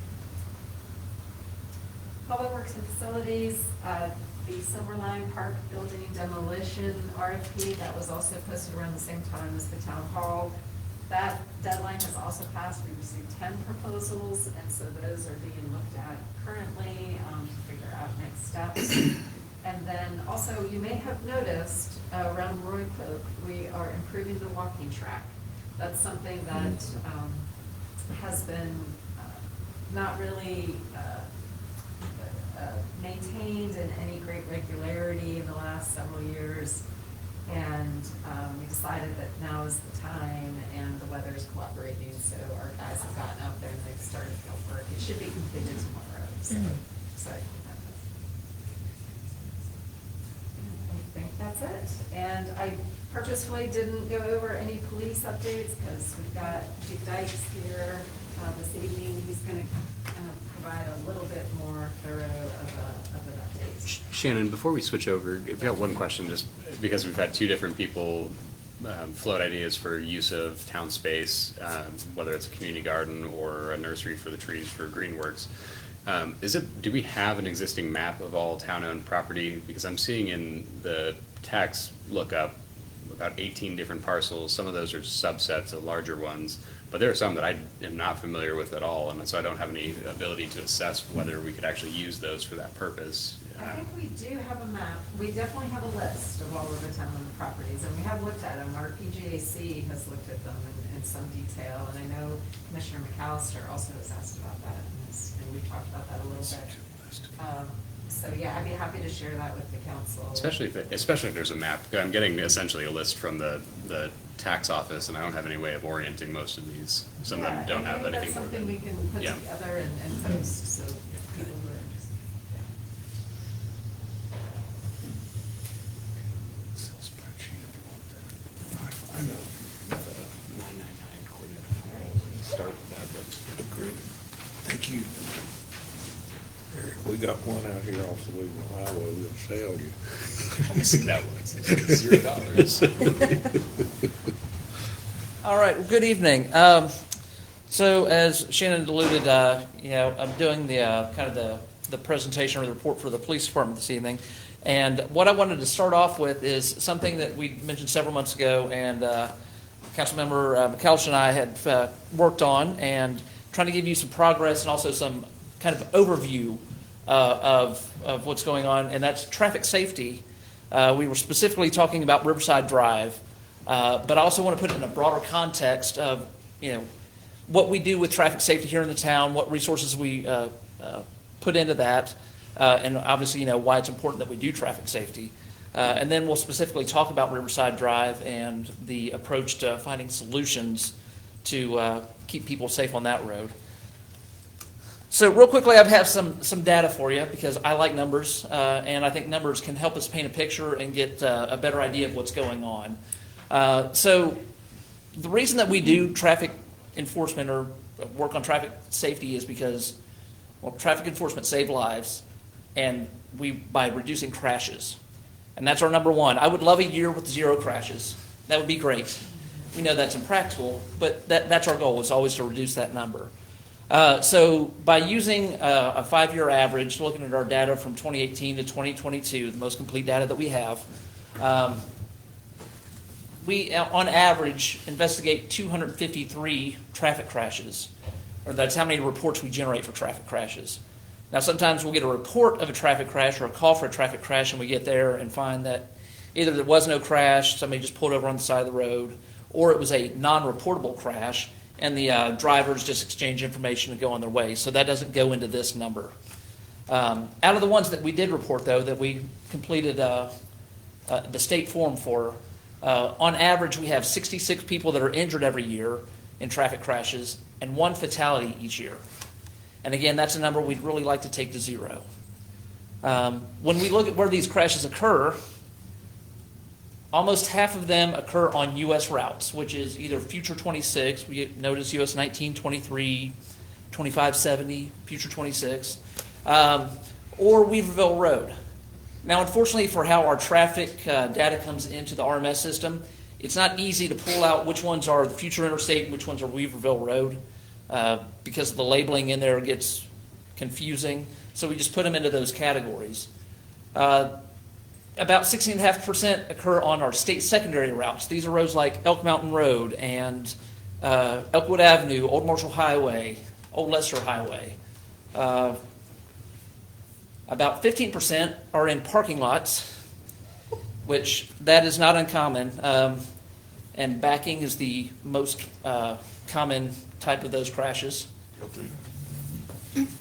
Speaker 4: Public Works and Facilities, the Silverline Park Building demolition RFP, that was also posted around the same time as the town hall. That deadline has also passed. We received 10 proposals, and so those are being looked at currently to figure out next steps. And then also, you may have noticed around Roy Cloak, we are improving the walking track. That's something that has been not really maintained in any great regularity in the last several years. And we decided that now is the time, and the weather is cooperating, so our guys have gotten out there and they've started field work. It should be completed tomorrow, so excited about that. I think that's it. And I purposefully didn't go over any police updates because we've got Chief Dykes here this evening. He's going to provide a little bit more thorough of an update.
Speaker 12: Shannon, before we switch over, I've got one question, just because we've had two different people float ideas for use of town space, whether it's a community garden or a nursery for the trees for Greenworks. Do we have an existing map of all town-owned property? Because I'm seeing in the tax lookup about 18 different parcels. Some of those are subsets of larger ones, but there are some that I am not familiar with at all, and so I don't have any ability to assess whether we could actually use those for that purpose.
Speaker 4: I think we do have a map. We definitely have a list of all of the town-owned properties, and we have looked at them. Our PGAC has looked at them in some detail, and I know Commissioner McAllister also has asked about that, and we talked about that a little bit. So yeah, I'd be happy to share that with the council.
Speaker 12: Especially if there's a map. I'm getting essentially a list from the tax office, and I don't have any way of orienting most of these. Some of them don't have anything.
Speaker 4: That's something we can put together and post, so people who are interested.
Speaker 1: Thank you. Eric, we got one out here off the Louisville Highway, we'll sell you.
Speaker 12: I've seen that one. $0.
Speaker 13: All right, well, good evening. So as Shannon alluded, I'm doing the kind of the presentation or the report for the police department this evening. And what I wanted to start off with is something that we mentioned several months ago, and Councilmember McAllister and I had worked on, and trying to give you some progress and also some kind of overview of what's going on, and that's traffic safety. We were specifically talking about Riverside Drive, but I also want to put it in a broader context of, what we do with traffic safety here in the town, what resources we put into that, and obviously, why it's important that we do traffic safety. And then we'll specifically talk about Riverside Drive and the approach to finding solutions to keep people safe on that road. So real quickly, I have some data for you because I like numbers, and I think numbers can help us paint a picture and get a better idea of what's going on. So the reason that we do traffic enforcement or work on traffic safety is because, well, traffic enforcement saves lives, and by reducing crashes. And that's our number one. I would love a year with 0 crashes. That would be great. We know that's impractical, but that's our goal, is always to reduce that number. So by using a 5-year average, looking at our data from 2018 to 2022, the most complete data that we have, we, on average, investigate 253 traffic crashes, or that's how many reports we generate for traffic crashes. Now, sometimes we'll get a report of a traffic crash or a call for a traffic crash, and we get there and find that either there was no crash, somebody just pulled over on the side of the road, or it was a non-reportable crash, and the drivers just exchange information and go on their way. So that doesn't go into this number. Out of the ones that we did report, though, that we completed the state form for, on average, we have 66 people that are injured every year in traffic crashes and 1 fatality each year. And again, that's a number we'd really like to take to 0. When we look at where these crashes occur, almost half of them occur on U.S. routes, which is either Future 26, we notice US 19, 23, 2570, Future 26, or Weaverville Road. Now, unfortunately, for how our traffic data comes into the RMS system, it's not easy to pull out which ones are the Future Interstate and which ones are Weaverville Road, because the labeling in there gets confusing. So we just put them into those categories. About 16.5% occur on our state secondary routes. These are roads like Elk Mountain Road and Elkwood Avenue, Old Marshall Highway, Old Leicester Highway. About 15% are in parking lots, which that is not uncommon. And backing is the most common type of those crashes.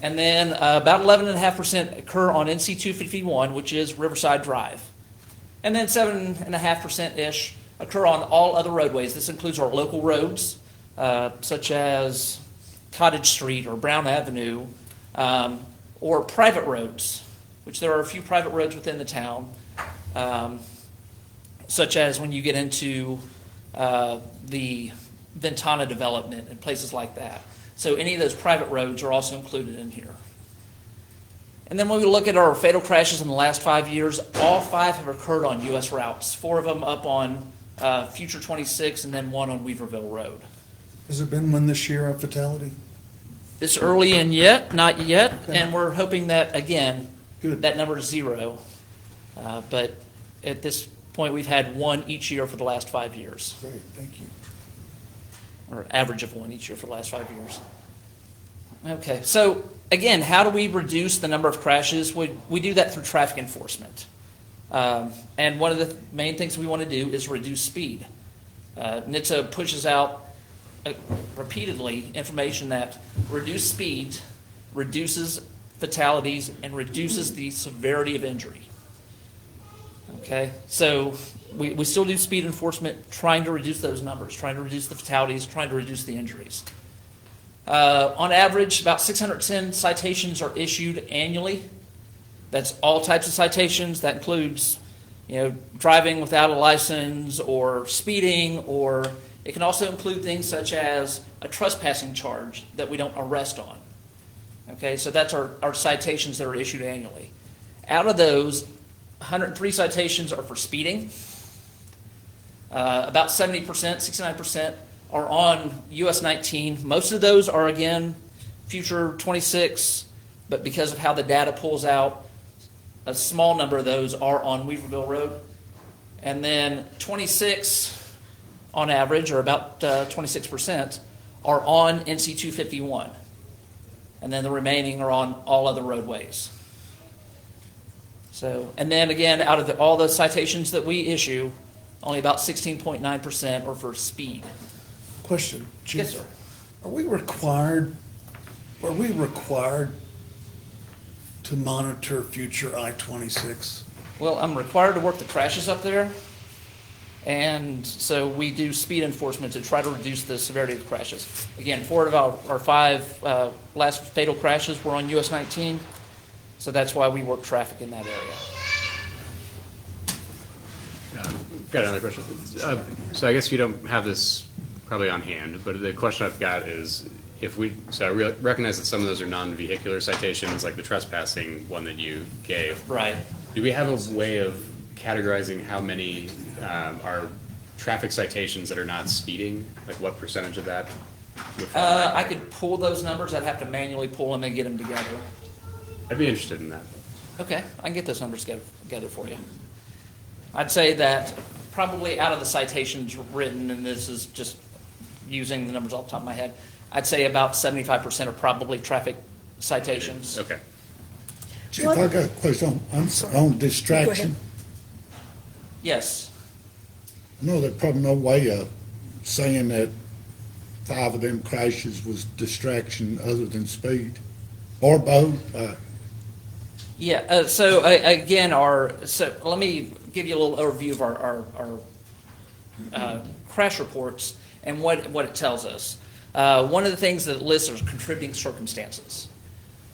Speaker 13: And then about 11.5% occur on NC 251, which is Riverside Drive. And then 7.5%-ish occur on all other roadways. This includes our local roads, such as Cottage Street or Brown Avenue, or private roads, which there are a few private roads within the town, such as when you get into the Ventana development and places like that. So any of those private roads are also included in here. And then when we look at our fatal crashes in the last 5 years, all 5 have occurred on U.S. routes, 4 of them up on Future 26 and then 1 on Weaverville Road.
Speaker 8: Has there been one this year, a fatality?
Speaker 13: This early in yet, not yet, and we're hoping that, again, that number is 0. But at this point, we've had 1 each year for the last 5 years.
Speaker 8: Great, thank you.
Speaker 13: Or average of 1 each year for the last 5 years. Okay, so again, how do we reduce the number of crashes? We do that through traffic enforcement. And one of the main things we want to do is reduce speed. NHTSA pushes out repeatedly information that reduced speed reduces fatalities and reduces the severity of injury. Okay, so we still do speed enforcement, trying to reduce those numbers, trying to reduce the fatalities, trying to reduce the injuries. On average, about 610 citations are issued annually. That's all types of citations. That includes, driving without a license or speeding, or it can also include things such as a trespassing charge that we don't arrest on. Okay, so that's our citations that are issued annually. Out of those, 103 citations are for speeding. About 70%, 69% are on US 19. Most of those are, again, Future 26, but because of how the data pulls out, a small number of those are on Weaverville Road. And then 26 on average, or about 26%, are on NC 251. And then the remaining are on all other roadways. So, and then again, out of all the citations that we issue, only about 16.9% are for speed.
Speaker 8: Question, Chief.
Speaker 13: Yes, sir.
Speaker 8: Are we required to monitor future I-26?
Speaker 13: Well, I'm required to work the crashes up there, and so we do speed enforcement to try to reduce the severity of the crashes. Again, 4 of our 5 last fatal crashes were on US 19, so that's why we work traffic in that area.
Speaker 12: Got another question. So I guess you don't have this probably on hand, but the question I've got is, I recognize that some of those are non-vehicular citations, like the trespassing one that you gave.
Speaker 13: Right.
Speaker 12: Do we have a way of categorizing how many are traffic citations that are not speeding? Like what percentage of that would fall in that
Speaker 13: I could pull those numbers. I'd have to manually pull them and get them together.
Speaker 12: I'd be interested in that.
Speaker 13: Okay, I can get those numbers together for you. I'd say that probably out of the citations written, and this is just using the numbers off the top of my head, I'd say about 75% are probably traffic citations.
Speaker 12: Okay.
Speaker 9: Chief, I got a question on distraction.
Speaker 13: Yes.
Speaker 9: No, there's probably no way of saying that 5 of them crashes was distraction other than speed, or both.
Speaker 13: Yeah, so again, so let me give you a little overview of our crash reports and what it tells us. One of the things that it lists are contributing circumstances.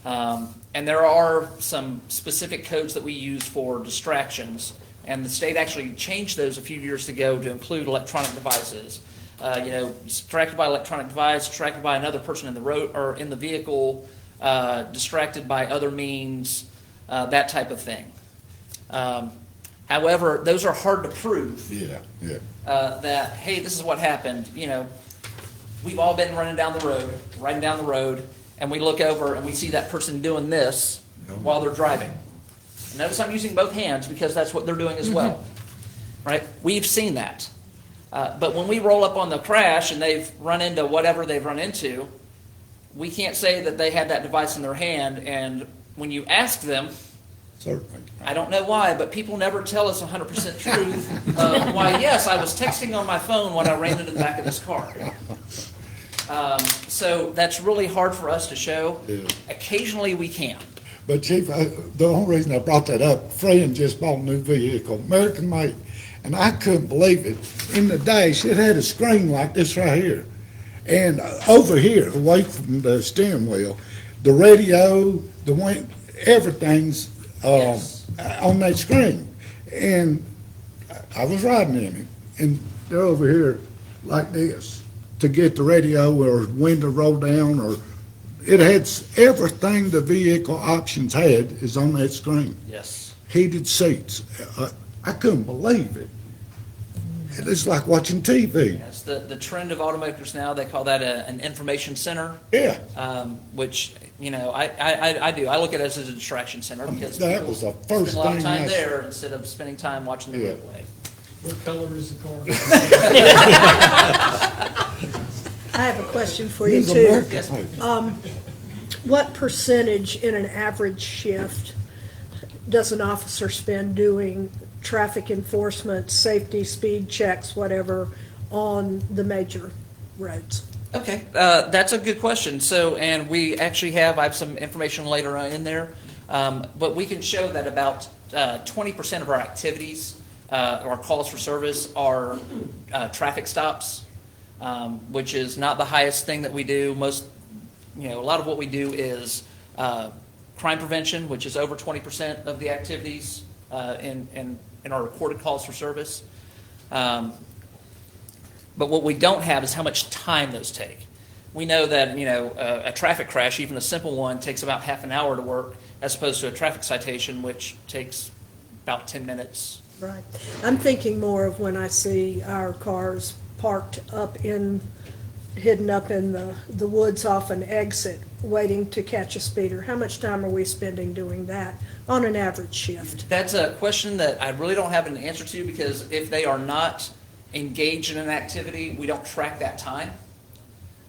Speaker 13: And there are some specific codes that we use for distractions, and the state actually changed those a few years ago to include electronic devices. Distracted by electronic device, distracted by another person in the road or in the vehicle, distracted by other means, that type of thing. However, those are hard to prove.
Speaker 9: Yeah.
Speaker 13: That, hey, this is what happened. We've all been riding down the road, and we look over and we see that person doing this, while they're driving. And notice I'm using both hands because that's what they're doing as well, right? We've seen that. But when we roll up on the crash and they've run into whatever they've run into, we can't say that they had that device in their hand. And when you ask them,
Speaker 9: Certainly.
Speaker 13: I don't know why, but people never tell us 100% truth why, yes, I was texting on my phone when I ran into the back of this car. So that's really hard for us to show.
Speaker 9: Yeah.
Speaker 13: Occasionally we can.
Speaker 9: But Chief, the only reason I brought that up, Fran just bought a new vehicle, American made, and I couldn't believe it. In the dash, it had a screen like this right here. And over here, away from the steering wheel, the radio, the wind, everything's on that screen. And I was riding in it, and they're over here like this to get the radio or window roll down, or it had everything the vehicle options had is on that screen.
Speaker 13: Yes.
Speaker 9: Heated seats. I couldn't believe it. It's like watching TV.
Speaker 13: That's the trend of automakers now. They call that an information center.
Speaker 9: Yeah.
Speaker 13: Which, you know, I do. I look at it as a distraction center because
Speaker 9: That
Speaker 13: people
Speaker 9: was the
Speaker 13: spend
Speaker 9: first
Speaker 13: a lot of
Speaker 9: thing
Speaker 13: time
Speaker 9: I
Speaker 13: there instead of spending time watching the
Speaker 9: Yeah.
Speaker 13: roadway.
Speaker 3: What color is the car?
Speaker 2: I have a question for you
Speaker 9: He's
Speaker 2: too.
Speaker 9: American made.
Speaker 2: What percentage in an average shift does an officer spend doing traffic enforcement, safety, speed checks, whatever, on the major roads?
Speaker 13: Okay, that's a good question. So, and we actually I have some information later on in there, but we can show that about 20% of our activities, our calls for service, are traffic stops, which is not the highest thing that we do. A lot of what we do is crime prevention, which is over 20% of the activities in our recorded calls for service. But what we don't have is how much time those take. We know that, a traffic crash, even a simple one, takes about half an hour to work, as opposed to a traffic citation, which takes about 10 minutes.
Speaker 2: Right. I'm thinking more of when I see our cars parked hidden up in the woods off an exit, waiting to catch a speeder. How much time are we spending doing that on an average shift?
Speaker 13: That's a question that I really don't have an answer to, because if they are not engaged in an activity, we don't track that time.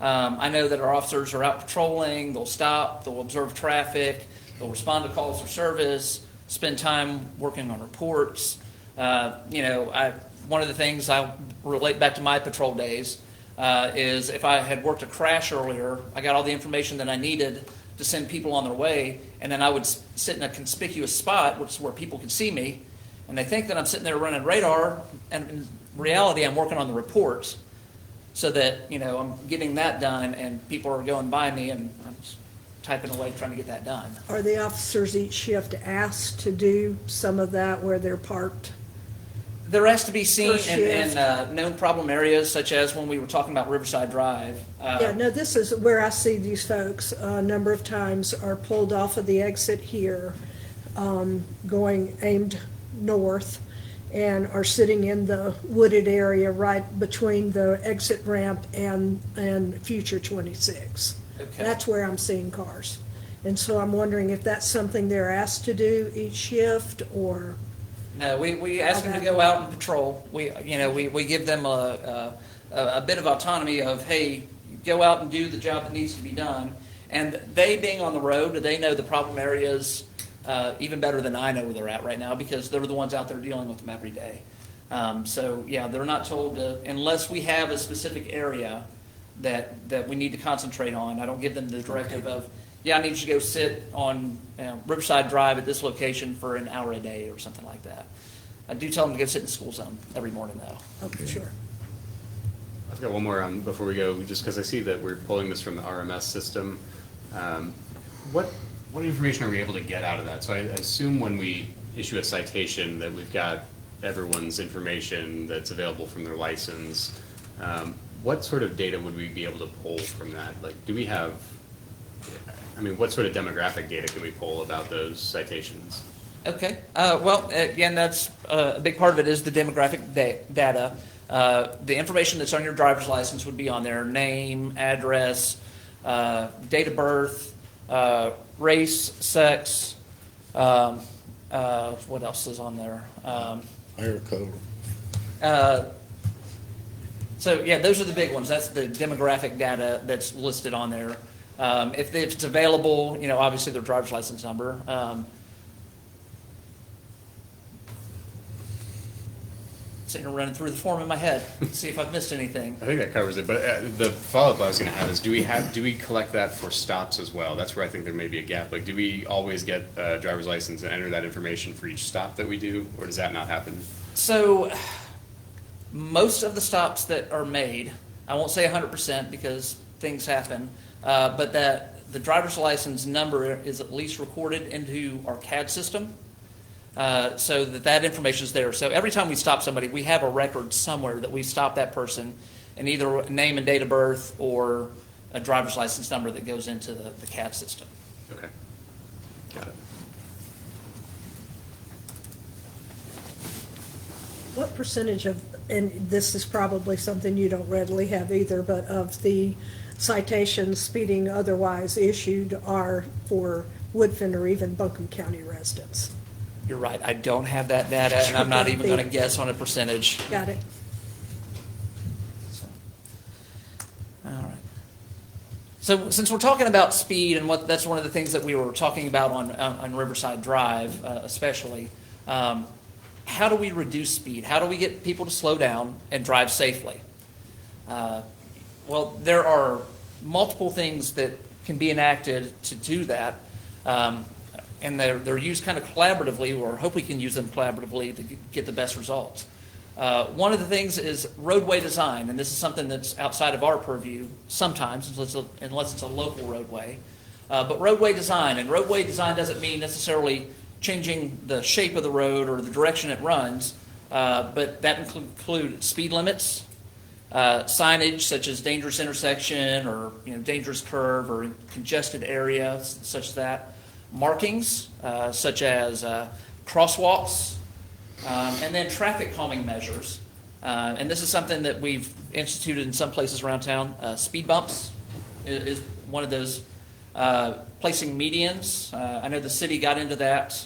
Speaker 13: I know that our officers are out patrolling, they'll stop, they'll observe traffic, they'll respond to calls for service, spend time working on reports. One of the things I relate back to my patrol days is if I had worked a crash earlier, I got all the information that I needed to send people on their way, and then I would sit in a conspicuous spot, which is where people can see me, and they think that I'm sitting there running radar, and in reality, I'm working on the reports, so that, I'm getting that done, and people are going by me, and I'm just typing away trying to get that done.
Speaker 2: Are the officers each shift asked to do some of that where they're parked?
Speaker 13: There has to be seen
Speaker 2: First
Speaker 13: in
Speaker 2: shift.
Speaker 13: known problem areas, such as when we were talking about Riverside Drive.
Speaker 2: Yeah, no, this is where I see these folks a number of times are pulled off of the exit here, going aimed north, and are sitting in the wooded area right between the exit ramp and future 26.
Speaker 13: Okay.
Speaker 2: That's where I'm seeing cars. And so I'm wondering if that's something they're asked to do each shift, or?
Speaker 13: No, we ask them to go out and patrol. We give them a bit of autonomy of, hey, go out and do the job that needs to be done. And they being on the road, they know the problem areas even better than I know where they're at right now, because they're the ones out there dealing with them every day. They're not told to, unless we have a specific area that we need to concentrate on. I don't give them the directive of, I need you to go sit on Riverside Drive at this location for an hour a day or something like that. I do tell them to go sit in the school zone every morning, though.
Speaker 2: Okay, sure.
Speaker 12: I've got one more before we go, just because I see that we're pulling this from the RMS system. What information are we able to get out of that? So I assume when we issue a citation that we've got everyone's information that's available from their license. What sort of data would we be able to pull from that? Like, do we have, what sort of demographic data can we pull about those citations?
Speaker 13: Okay. Again, that's a big part of it is the demographic data. The information that's on your driver's license would be on there: name, address, date of birth, race, sex, What else is on there?
Speaker 9: Air code.
Speaker 13: So, yeah, those are the big ones. That's the demographic data that's listed on there. If it's available, you know, obviously their driver's license number. Sitting and running through the form in my head, see if I've missed anything.
Speaker 12: I think that covers it, but the follow-up I was gonna have is, do we collect that for stops as well? That's where I think there may be a gap. Like, do we always get a driver's license and enter that information for each stop that we do, or does that not happen?
Speaker 13: So, most of the stops that are made, I won't say 100% because things happen, but that the driver's license number is at least recorded into our CAD system, so that information is there. So every time we stop somebody, we have a record somewhere that we stopped that person, and either a name and date of birth or a driver's license number that goes into the CAD system.
Speaker 12: Okay, got it.
Speaker 2: What percentage of, and this is probably something you don't readily have either, but of the citations, speeding otherwise issued, are for Woodfin or even Buncombe County residents?
Speaker 13: You're right, I don't have that data, and I'm not even going to guess on a percentage.
Speaker 2: Got it.
Speaker 13: All right. So since we're talking about speed, and that's one of the things that we were talking about on Riverside Drive, especially, how do we reduce speed? How do we get people to slow down and drive safely? Well, there are multiple things that can be enacted to do that, and they're used kind of collaboratively, or hope we can use them collaboratively to get the best results. One of the things is roadway design, and this is something that's outside of our purview sometimes, unless it's a local roadway. But roadway design doesn't mean necessarily changing the shape of the road or the direction it runs, but that include speed limits, signage such as dangerous intersection or dangerous curve or congested area such as that, markings such as crosswalks, and then traffic calming measures. And this is something that we've instituted in some places around town. Speed bumps is one of those. Placing medians. I know the city got into that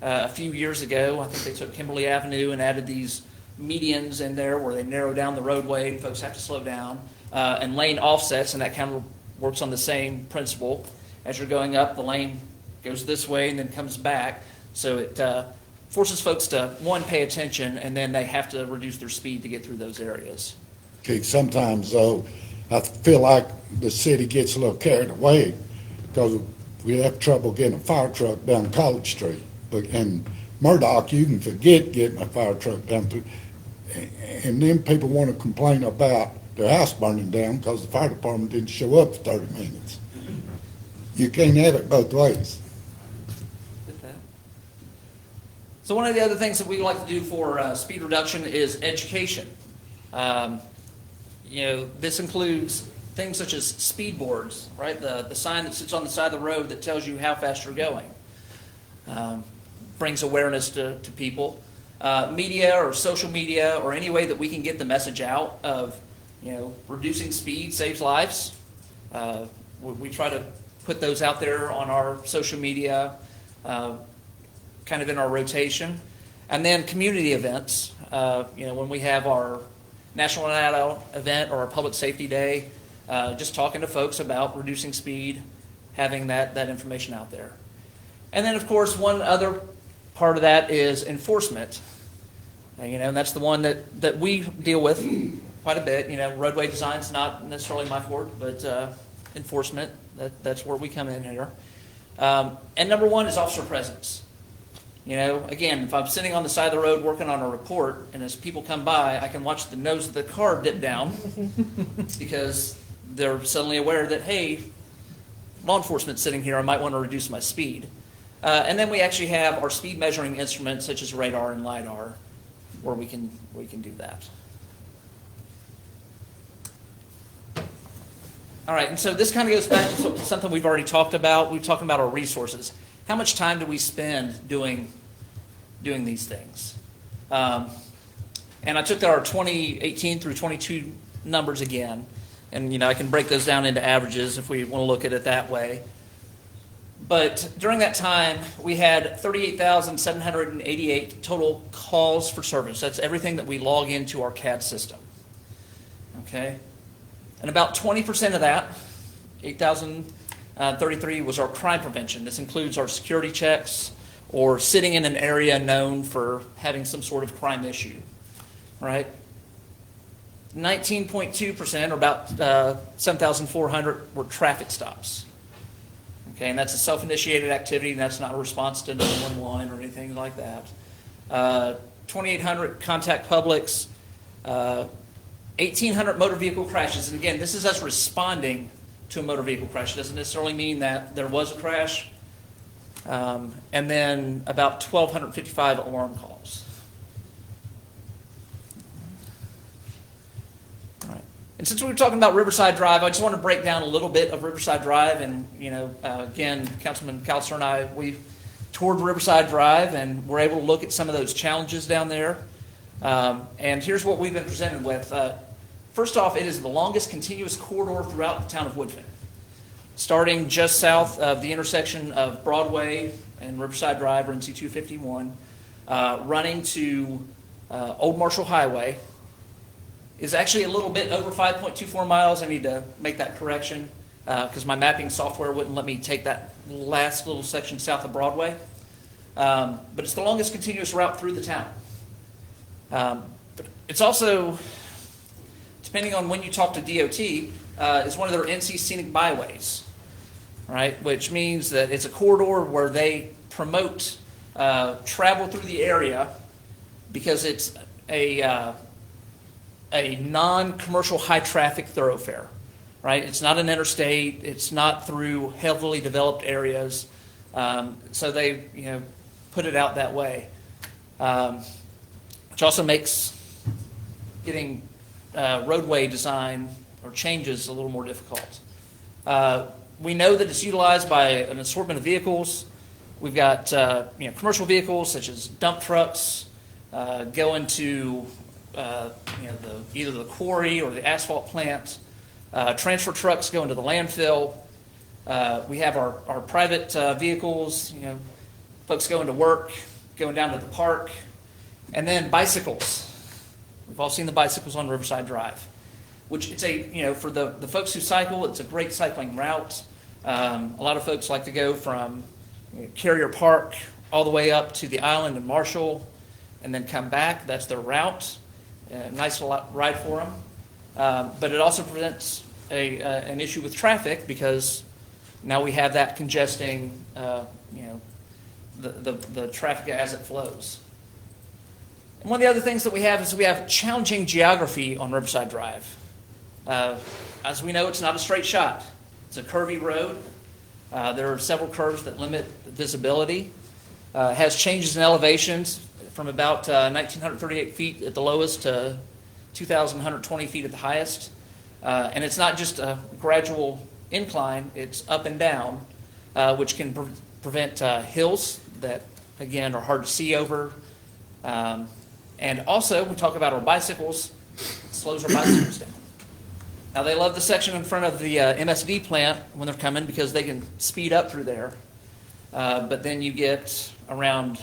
Speaker 13: a few years ago. I think they took Kimberly Avenue and added these medians in there where they narrow down the roadway and folks have to slow down. And lane offsets, and that kind of works on the same principle. As you're going up, the lane goes this way and then comes back. So it forces folks to, one, pay attention, and then they have to reduce their speed to get through those areas.
Speaker 9: Okay, sometimes though, I feel like the city gets a little carried away because we have trouble getting a fire truck down College Street. But in Murdoch, you can forget getting a fire truck down through. And then people want to complain about their house burning down because the fire department didn't show up for 30 minutes. You can't have it both ways.
Speaker 13: So one of the other things that we like to do for speed reduction is education. This includes things such as speed boards, right? The sign that sits on the side of the road that tells you how fast you're going. Brings awareness to people. Media or social media or any way that we can get the message out of, reducing speed saves lives. We try to put those out there on our social media, kind of in our rotation. And then community events, when we have our National Night Out event or our Public Safety Day, just talking to folks about reducing speed, having that information out there. And then, of course, one other part of that is enforcement. And that's the one that we deal with quite a bit. Roadway design's not necessarily my forte, but enforcement, that's where we come in here. And number one is officer presence. Again, if I'm sitting on the side of the road working on a report, and as people come by, I can watch the nose of the car dip down because they're suddenly aware that, hey, law enforcement's sitting here, I might want to reduce my speed. And then we actually have our speed measuring instruments such as radar and LiDAR where we can do that. All right, and so this kind of goes back to something we've already talked about. We've talked about our resources. How much time do we spend doing these things? And I took our 2018 through 22 numbers again, and I can break those down into averages if we want to look at it that way. But during that time, we had 38,788 total calls for service. That's everything that we log into our CAD system. Okay? And about 20% of that, 8,033, was our crime prevention. This includes our security checks or sitting in an area known for having some sort of crime issue. Right? 19.2%, or about 7,400, were traffic stops. Okay, and that's a self-initiated activity, and that's not a response to 911 or anything like that. 2,800 contact publics, 1,800 motor vehicle crashes. And again, this is us responding to a motor vehicle crash. It doesn't necessarily mean that there was a crash. And then about 1,255 alarm calls. And since we were talking about Riverside Drive, I just want to break down a little bit of Riverside Drive. And, again, Councilman Calcer and I, we toured Riverside Drive and were able to look at some of those challenges down there. And here's what we've been presented with. First off, it is the longest continuous corridor throughout the town of Woodfin, starting just south of the intersection of Broadway and Riverside Drive, or NC 251, running to Old Marshall Highway, is actually a little bit over 5.24 miles. I need to make that correction because my mapping software wouldn't let me take that last little section south of Broadway. But it's the longest continuous route through the town. But it's also, depending on when you talk to DOT, is one of their NC Scenic Byways, right? Which means that it's a corridor where they promote travel through the area because it's a non-commercial high-traffic thoroughfare, right? It's not an interstate. It's not through heavily developed areas. So they, put it out that way, which also makes getting roadway design or changes a little more difficult. We know that it's utilized by an assortment of vehicles. We've got commercial vehicles such as dump trucks going to either the quarry or the asphalt plant, transfer trucks going to the landfill. We have our private vehicles, folks going to work, going down to the park, and then bicycles. We've all seen the bicycles on Riverside Drive, which it's for the folks who cycle, it's a great cycling route. A lot of folks like to go from Carrier Park all the way up to the island and Marshall, and then come back. That's their route. Nice ride for them. But it also presents an issue with traffic because now we have that congesting, the traffic as it flows. And one of the other things that we have is we have challenging geography on Riverside Drive. As we know, it's not a straight shot. It's a curvy road. There are several curves that limit visibility. It has changes in elevations from about 1,938 feet at the lowest to 2,120 feet at the highest. And it's not just a gradual incline, it's up and down, which can prevent hills that, again, are hard to see over. And also, we talk about our bicycles, it slows our bicycles down. Now, they love the section in front of the MSD plant when they're coming because they can speed up through there. But then you get around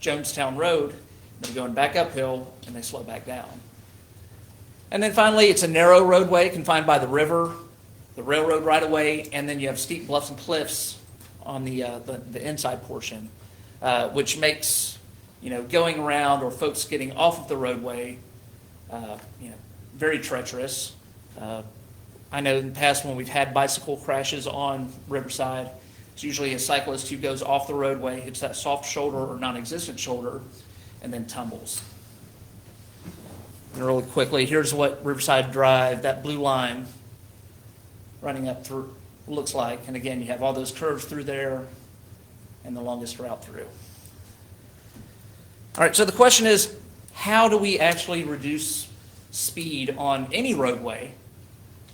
Speaker 13: Jonestown Road, they're going back uphill, and they slow back down. And then finally, it's a narrow roadway confined by the river, the railroad right-of-way, and then you have steep bluffs and cliffs on the inside portion, which makes going around or folks getting off of the roadway very treacherous. I know in the past when we've had bicycle crashes on Riverside, it's usually a cyclist who goes off the roadway, hits that soft shoulder or non-existent shoulder, and then tumbles. And really quickly, here's what Riverside Drive, that blue line running up through, looks like. And again, you have all those curves through there and the longest route through. All right, so the question is, how do we actually reduce speed on any roadway,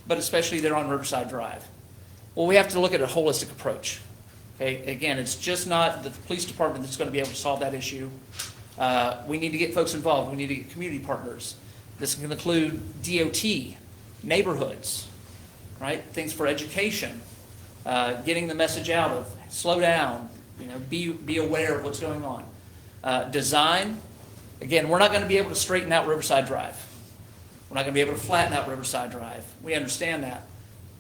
Speaker 13: but especially there on Riverside Drive? Well, we have to look at a holistic approach. Okay, again, it's just not the police department that's going to be able to solve that issue. We need to get folks involved. We need to get community partners. This can include DOT, neighborhoods, right? Things for education, getting the message out of slow down, be aware of what's going on. Design, again, we're not going to be able to straighten out Riverside Drive. We're not going to be able to flatten out Riverside Drive. We understand that.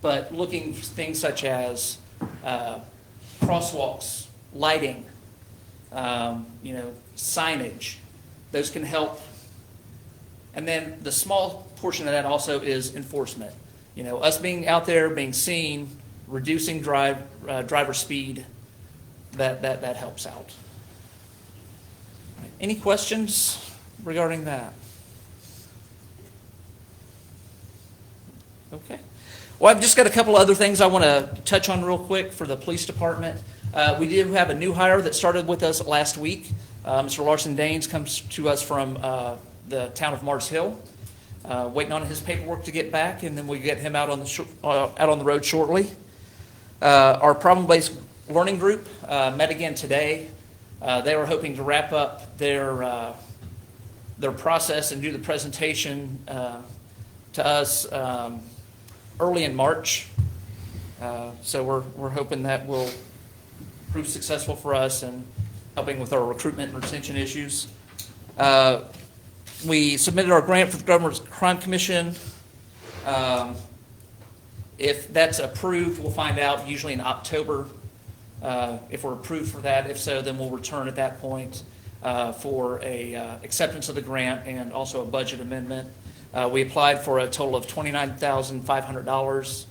Speaker 13: But looking for things such as crosswalks, lighting, signage, those can help. And then the small portion of that also is enforcement. Us being out there, being seen, reducing driver speed, that helps out. Any questions regarding that? Okay. Well, I've just got a couple other things I want to touch on real quick for the police department. We do have a new hire that started with us last week. Mr. Larson Daines comes to us from the town of Mars Hill. Waiting on his paperwork to get back, and then we get him out on the road shortly. Our problem-based learning group met again today. They were hoping to wrap up their process and do the presentation to us early in March. So we're hoping that will prove successful for us and helping with our recruitment and retention issues. We submitted our grant for the Governor's Crime Commission. If that's approved, we'll find out usually in October if we're approved for that. If so, then we'll return at that point for a acceptance of the grant and also a budget amendment. We applied for a total of $29,500.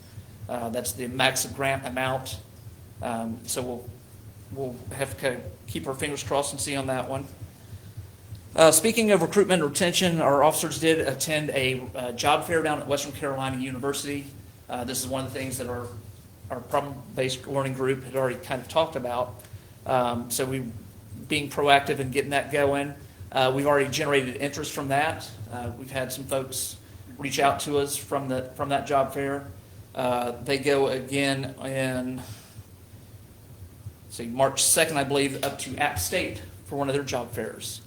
Speaker 13: That's the max grant amount. So we'll have to keep our fingers crossed and see on that one. Speaking of recruitment and retention, our officers did attend a job fair down at Western Carolina University. This is one of the things that our problem-based learning group had already kind of talked about. So we being proactive and getting that going. We've already generated interest from that. We've had some folks reach out to us from that job fair. They go again in March 2nd, I believe, up to App State for one of their job fairs.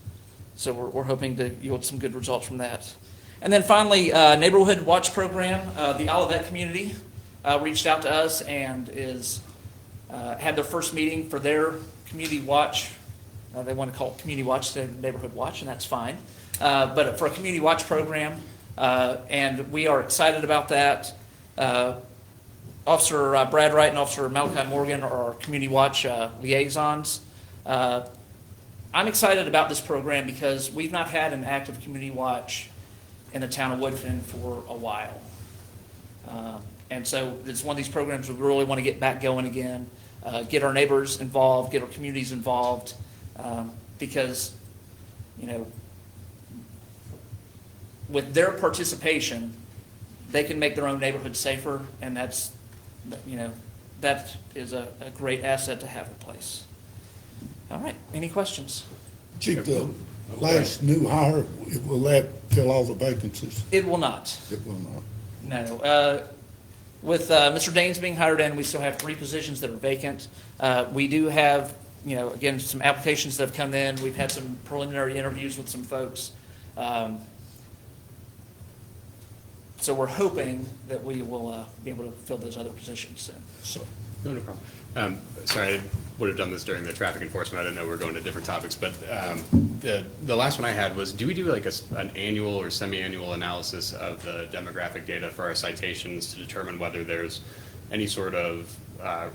Speaker 13: So we're hoping to yield some good results from that. And then finally, Neighborhood Watch Program. The Olivet community reached out to us and had their first meeting for their community watch. They want to call it Community Watch instead of Neighborhood Watch, and that's fine. But for a Community Watch program, and we are excited about that. Officer Brad Wright and Officer Malachi Morgan are our Community Watch liaisons. I'm excited about this program because we've not had an active Community Watch in the town of Woodfin for a while. And so it's one of these programs we really want to get back going again, get our neighbors involved, get our communities involved, because, with their participation, they can make their own neighborhood safer, and that is a great asset to have in place. All right, any questions?
Speaker 9: Chief, the last new hire, will that fill all the vacancies?
Speaker 13: It will not.
Speaker 9: It will not.
Speaker 13: No. With Mr. Daines being hired in, we still have 3 positions that are vacant. We do have, again, some applications that have come in. We've had some preliminary interviews with some folks. So we're hoping that we will be able to fill those other positions soon.
Speaker 9: So,
Speaker 12: No problem. Sorry, I would have done this during the traffic enforcement. I didn't know we were going to different topics, but the last one I had was, do we do like an annual or semi-annual analysis of the demographic data for our citations to determine whether there's any sort of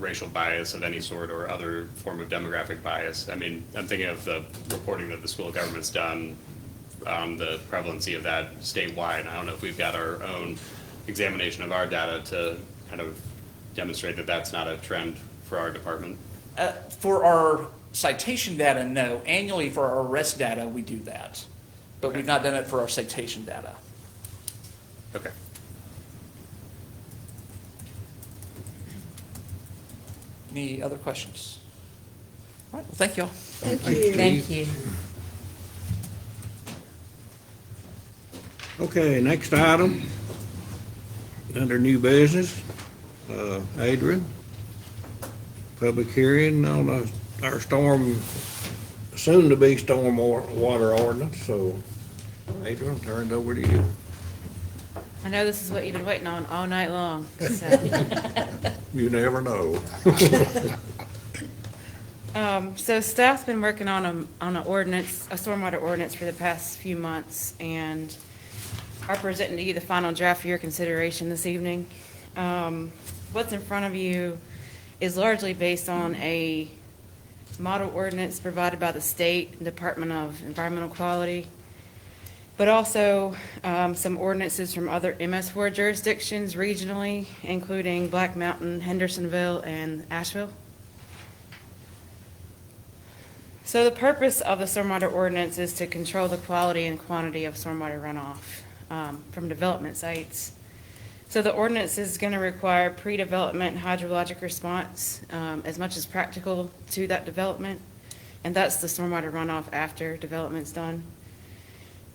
Speaker 12: racial bias of any sort or other form of demographic bias? I mean, I'm thinking of the reporting that the school of government's done on the prevalency of that statewide. I don't know if we've got our own examination of our data to kind of demonstrate that that's not a trend for our department.
Speaker 13: For our citation data, no. Annually for our arrest data, we do that. But we've not done it for our citation data.
Speaker 12: Okay.
Speaker 13: Any other questions? All right, well, thank you all.
Speaker 2: Thank you.
Speaker 1: Thank you. Okay, next item, under new business, Adrian, public hearing on our soon-to-be storm water ordinance, so Adrian, turned over to you.
Speaker 14: I know this is what you've been waiting on all night long, so.
Speaker 1: You never know.
Speaker 14: So staff's been working on an ordinance, a stormwater ordinance for the past few months, and are presenting to you the final draft for your consideration this evening. What's in front of you is largely based on a model ordinance provided by the state Department of Environmental Quality, but also some ordinances from other MS4 jurisdictions regionally, including Black Mountain, Hendersonville, and Asheville. So the purpose of the stormwater ordinance is to control the quality and quantity of stormwater runoff from development sites. So the ordinance is going to require pre-development hydrologic response as much as practical to that development, and that's the stormwater runoff after development's done.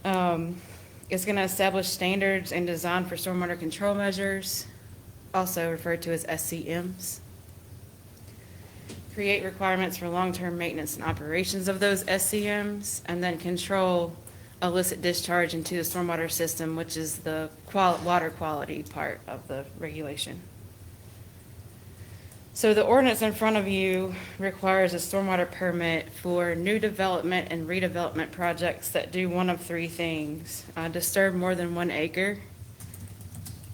Speaker 14: It's going to establish standards and design for stormwater control measures, also referred to as SCMs. Create requirements for long-term maintenance and operations of those SCMs, and then control illicit discharge into the stormwater system, which is the water quality part of the regulation. So the ordinance in front of you requires a stormwater permit for new development and redevelopment projects that do one of three things: disturb more than 1 acre,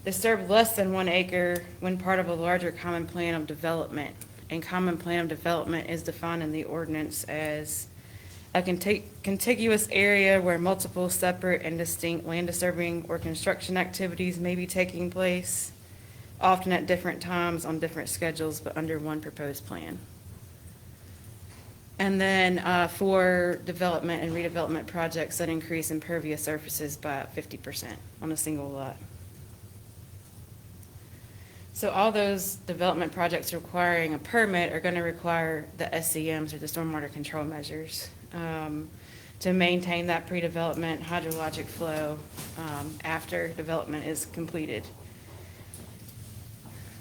Speaker 14: disturb less than 1 acre when part of a larger common plan of development. And common plan of development is defined in the ordinance as a contiguous area where multiple separate and distinct land disturbing or construction activities may be taking place, often at different times on different schedules, but under one proposed plan. And then for development and redevelopment projects that increase impervious surfaces by 50% on a single lot. So all those development projects requiring a permit are going to require the SCMs, or the stormwater control measures, to maintain that pre-development hydrologic flow after development is completed.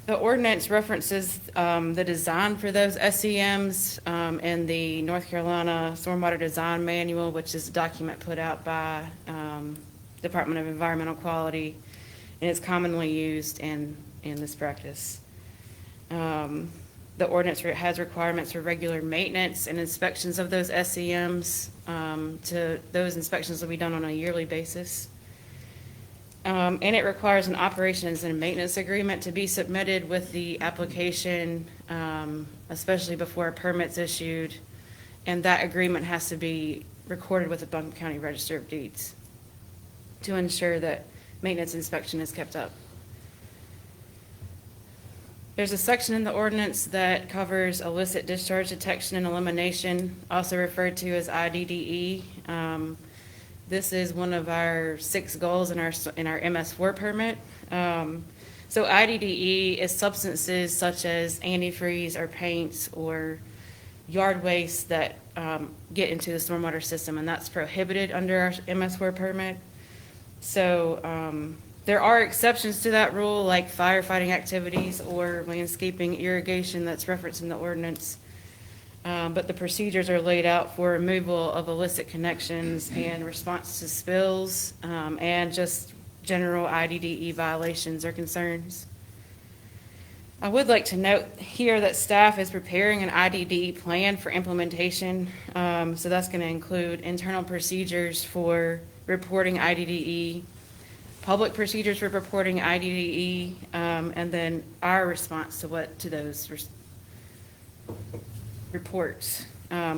Speaker 14: The ordinance references the design for those SCMs in the North Carolina Stormwater Design Manual, which is a document put out by Department of Environmental Quality, and it's commonly used in this practice. The ordinance has requirements for regular maintenance and inspections of those SCMs. Those inspections will be done on a yearly basis. And it requires an operations and maintenance agreement to be submitted with the application, especially before a permit's issued. And that agreement has to be recorded with the Buncombe County Register of Deeds to ensure that maintenance inspection is kept up. There's a section in the ordinance that covers illicit discharge detection and elimination, also referred to as IDDE. This is one of our 6 goals in our MS4 permit. So IDDE is substances such as antifreeze or paints or yard waste that get into the stormwater system, and that's prohibited under our MS4 permit. So there are exceptions to that rule, like firefighting activities or landscaping irrigation that's referenced in the ordinance. But the procedures are laid out for removal of illicit connections and response to spills and just general IDDE violations or concerns. I would like to note here that staff is preparing an IDDE plan for implementation. So that's going to include internal procedures for reporting IDDE, public procedures for reporting IDDE, and then our response to those reports.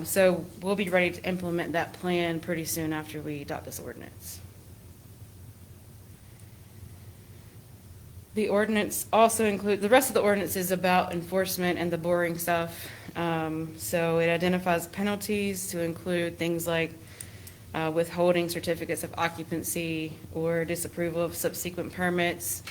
Speaker 14: So we'll be ready to implement that plan pretty soon after we adopt this ordinance. The ordinance also includes, the rest of the ordinance is about enforcement and the boring stuff. So it identifies penalties to include things like withholding certificates of occupancy or disapproval of subsequent permits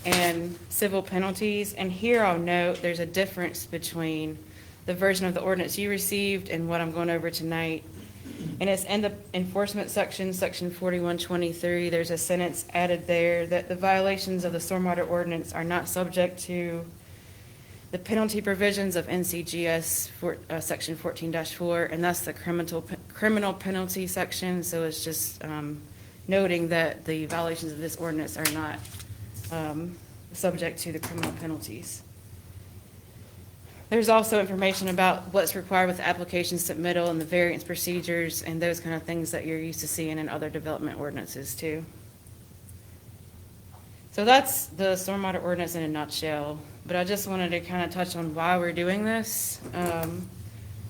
Speaker 14: and civil penalties. And here I'll note there's a difference between the version of the ordinance you received and what I'm going over tonight. And it's in the enforcement section, section 4123. There's a sentence added there that the violations of the stormwater ordinance are not subject to the penalty provisions of NCGS section 14-4, and that's the criminal penalty section. So it's just noting that the violations of this ordinance are not subject to the criminal penalties. There's also information about what's required with the application submittal and the variance procedures and those kind of things that you're used to seeing in other development ordinances too. So that's the stormwater ordinance in a nutshell, but I just wanted to kind of touch on why we're doing this.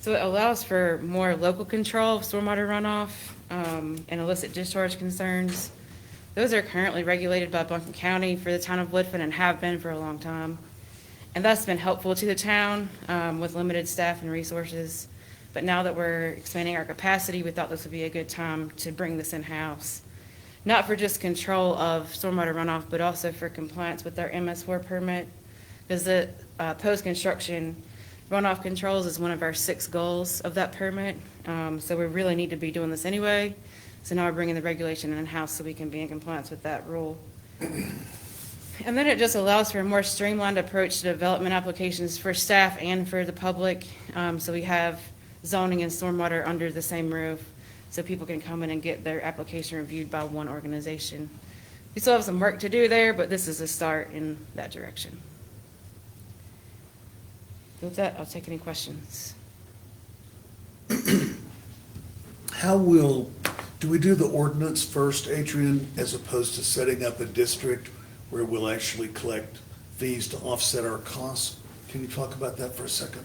Speaker 14: So it allows for more local control of stormwater runoff and illicit discharge concerns. Those are currently regulated by Buncombe County for the town of Woodfin and have been for a long time. And that's been helpful to the town with limited staff and resources. But now that we're expanding our capacity, we thought this would be a good time to bring this in-house. Not for just control of stormwater runoff, but also for compliance with our MS4 permit. Because the post-construction runoff controls is one of our 6 goals of that permit. So we really need to be doing this anyway. So now we're bringing the regulation in-house so we can be in compliance with that rule. And then it just allows for a more streamlined approach to development applications for staff and for the public. So we have zoning and stormwater under the same roof, so people can come in and get their application reviewed by one organization. We still have some work to do there, but this is a start in that direction. With that, I'll take any questions.
Speaker 8: Do we do the ordinance first, Adrian, as opposed to setting up a district where we'll actually collect fees to offset our costs? Can you talk about that for a second?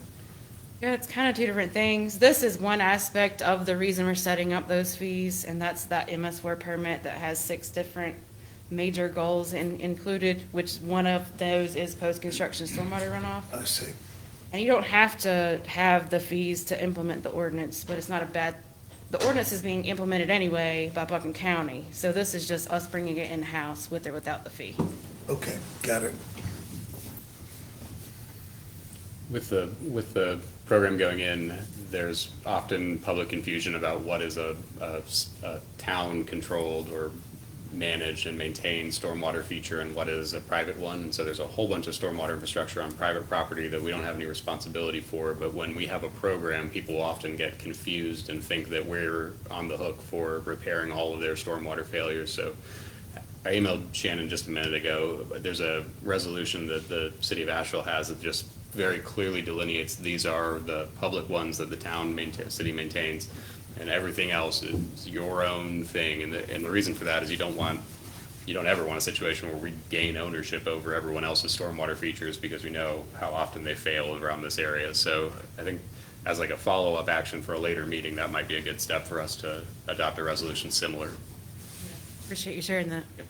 Speaker 14: Yeah, it's kind of 2 different things. This is one aspect of the reason we're setting up those fees, and that's that MS4 permit that has 6 different major goals included, which one of those is post-construction stormwater runoff.
Speaker 8: I see.
Speaker 14: And you don't have to have the fees to implement the ordinance, but it's not a bad, the ordinance is being implemented anyway by Buncombe County. So this is just us bringing it in-house with or without the fee.
Speaker 8: Okay, got it.
Speaker 12: With the program going in, there's often public confusion about what is a town-controlled or managed and maintained stormwater feature and what is a private one. And so there's a whole bunch of stormwater infrastructure on private property that we don't have any responsibility for. But when we have a program, people often get confused and think that we're on the hook for repairing all of their stormwater failures. So I emailed Shannon just a minute ago. There's a resolution that the city of Asheville has that just very clearly delineates these are the public ones that the city maintains, and everything else is your own thing. And the reason for that is you don't ever want a situation where we gain ownership over everyone else's stormwater features because we know how often they fail around this area. So I think as like a follow-up action for a later meeting, that might be a good step for us to adopt a resolution similar.
Speaker 14: Appreciate you sharing that.
Speaker 12: Yep.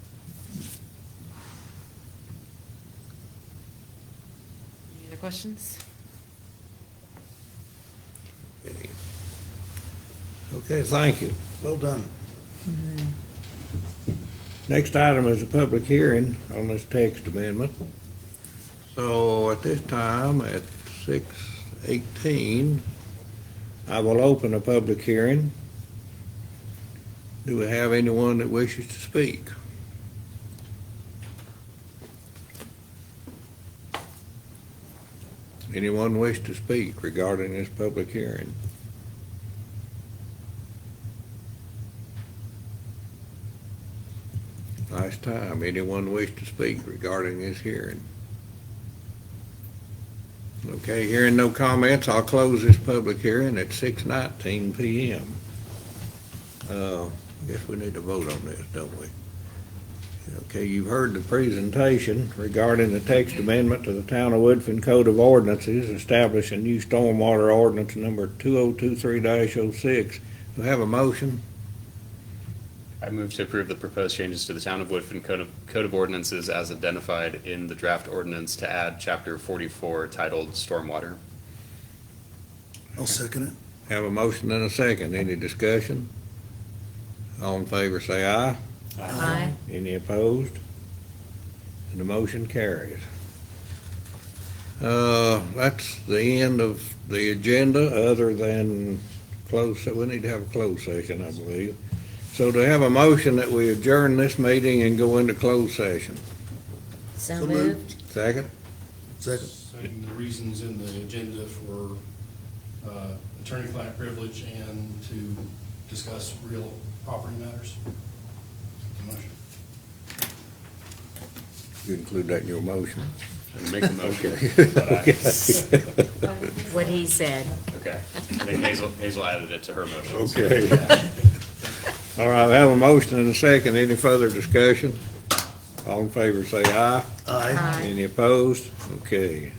Speaker 14: Any other questions?
Speaker 1: Okay, thank you.
Speaker 8: Well done.
Speaker 1: Next item is a public hearing on this text amendment. So at this time, at 6:18, I will open a public hearing. Do we have anyone that wishes to speak? Anyone wish to speak regarding this public hearing? Last time, anyone wish to speak regarding this hearing? Okay, hearing no comments, I'll close this public hearing at 6:19 PM. I guess we need to vote on this, don't we? Okay, you've heard the presentation regarding the text amendment to the Town of Woodfin Code of Ordinances, establishing new stormwater ordinance number 2023-06. Do I have a motion?
Speaker 12: I move to approve the proposed changes to the Town of Woodfin Code of Ordinances as identified in the draft ordinance to add Chapter 44 titled Stormwater.
Speaker 8: I'll second it.
Speaker 1: Have a motion and a second. Any discussion? All in favor, say aye.
Speaker 14: Aye.
Speaker 1: Any opposed? And the motion carries. That's the end of the agenda, other than we need to have a closed session, I believe. So do I have a motion that we adjourn this meeting and go into closed session?
Speaker 14: So moved.
Speaker 1: Second?
Speaker 8: Second.
Speaker 3: Citing the reasons in the agenda for attorney-client privilege and to discuss real property matters. Motion.
Speaker 1: You include that in your motion?
Speaker 12: and make the motion.
Speaker 1: Okay.
Speaker 12: But
Speaker 15: What he said.
Speaker 12: okay. I think Hazel added it to her motion.
Speaker 1: Okay. All right, I have a motion and a second. Any further discussion? All in favor, say aye.
Speaker 8: Aye.
Speaker 1: Any opposed? Okay.